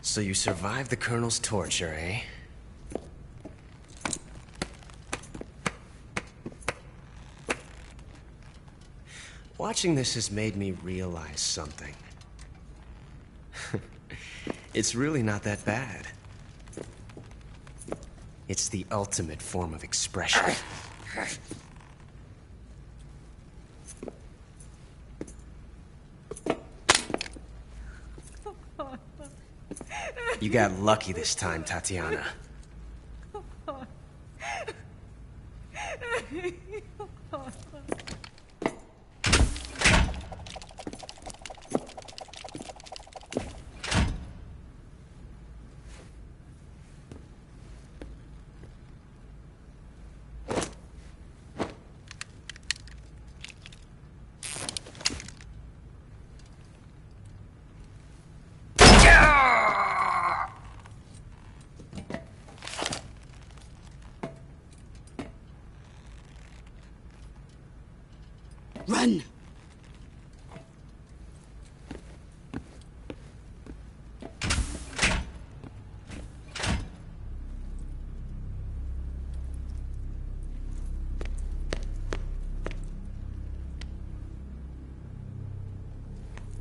So you survived the Colonel's torture, eh? Watching this has made me realize something. It's really not that bad. It's the ultimate form of expression. You got lucky this time, Tatiana. Run!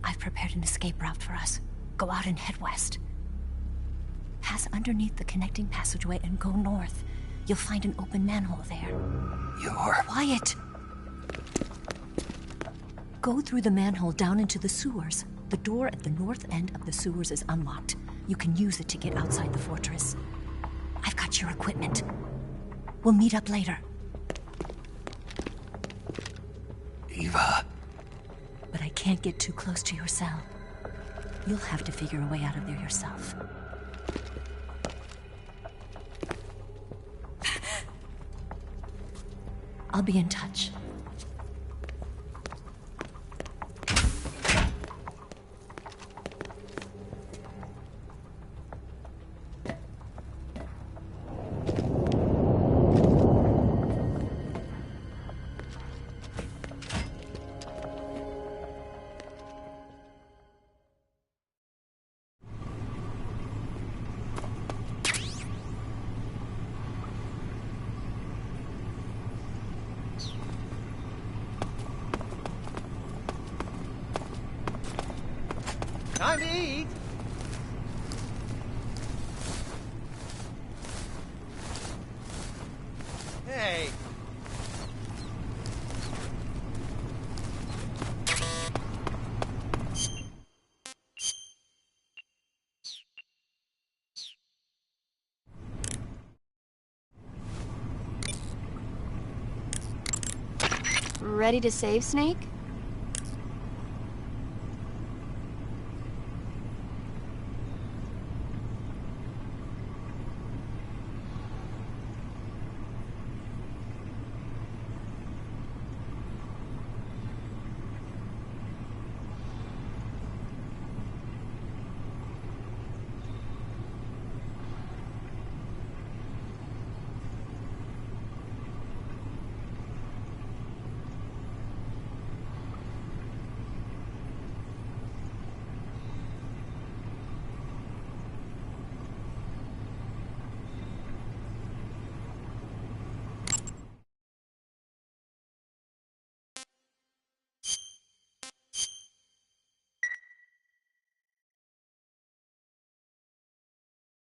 I've prepared an escape route for us. Go out and head west. Pass underneath the connecting passageway and go north. You'll find an open manhole there. You're... Quiet! Go through the manhole down into the sewers. The door at the north end of the sewers is unlocked. You can use it to get outside the fortress. I've got your equipment. We'll meet up later. Eva... But I can't get too close to your cell. You'll have to figure a way out of there yourself. I'll be in touch. Time to eat! Hey! Ready to save, Snake?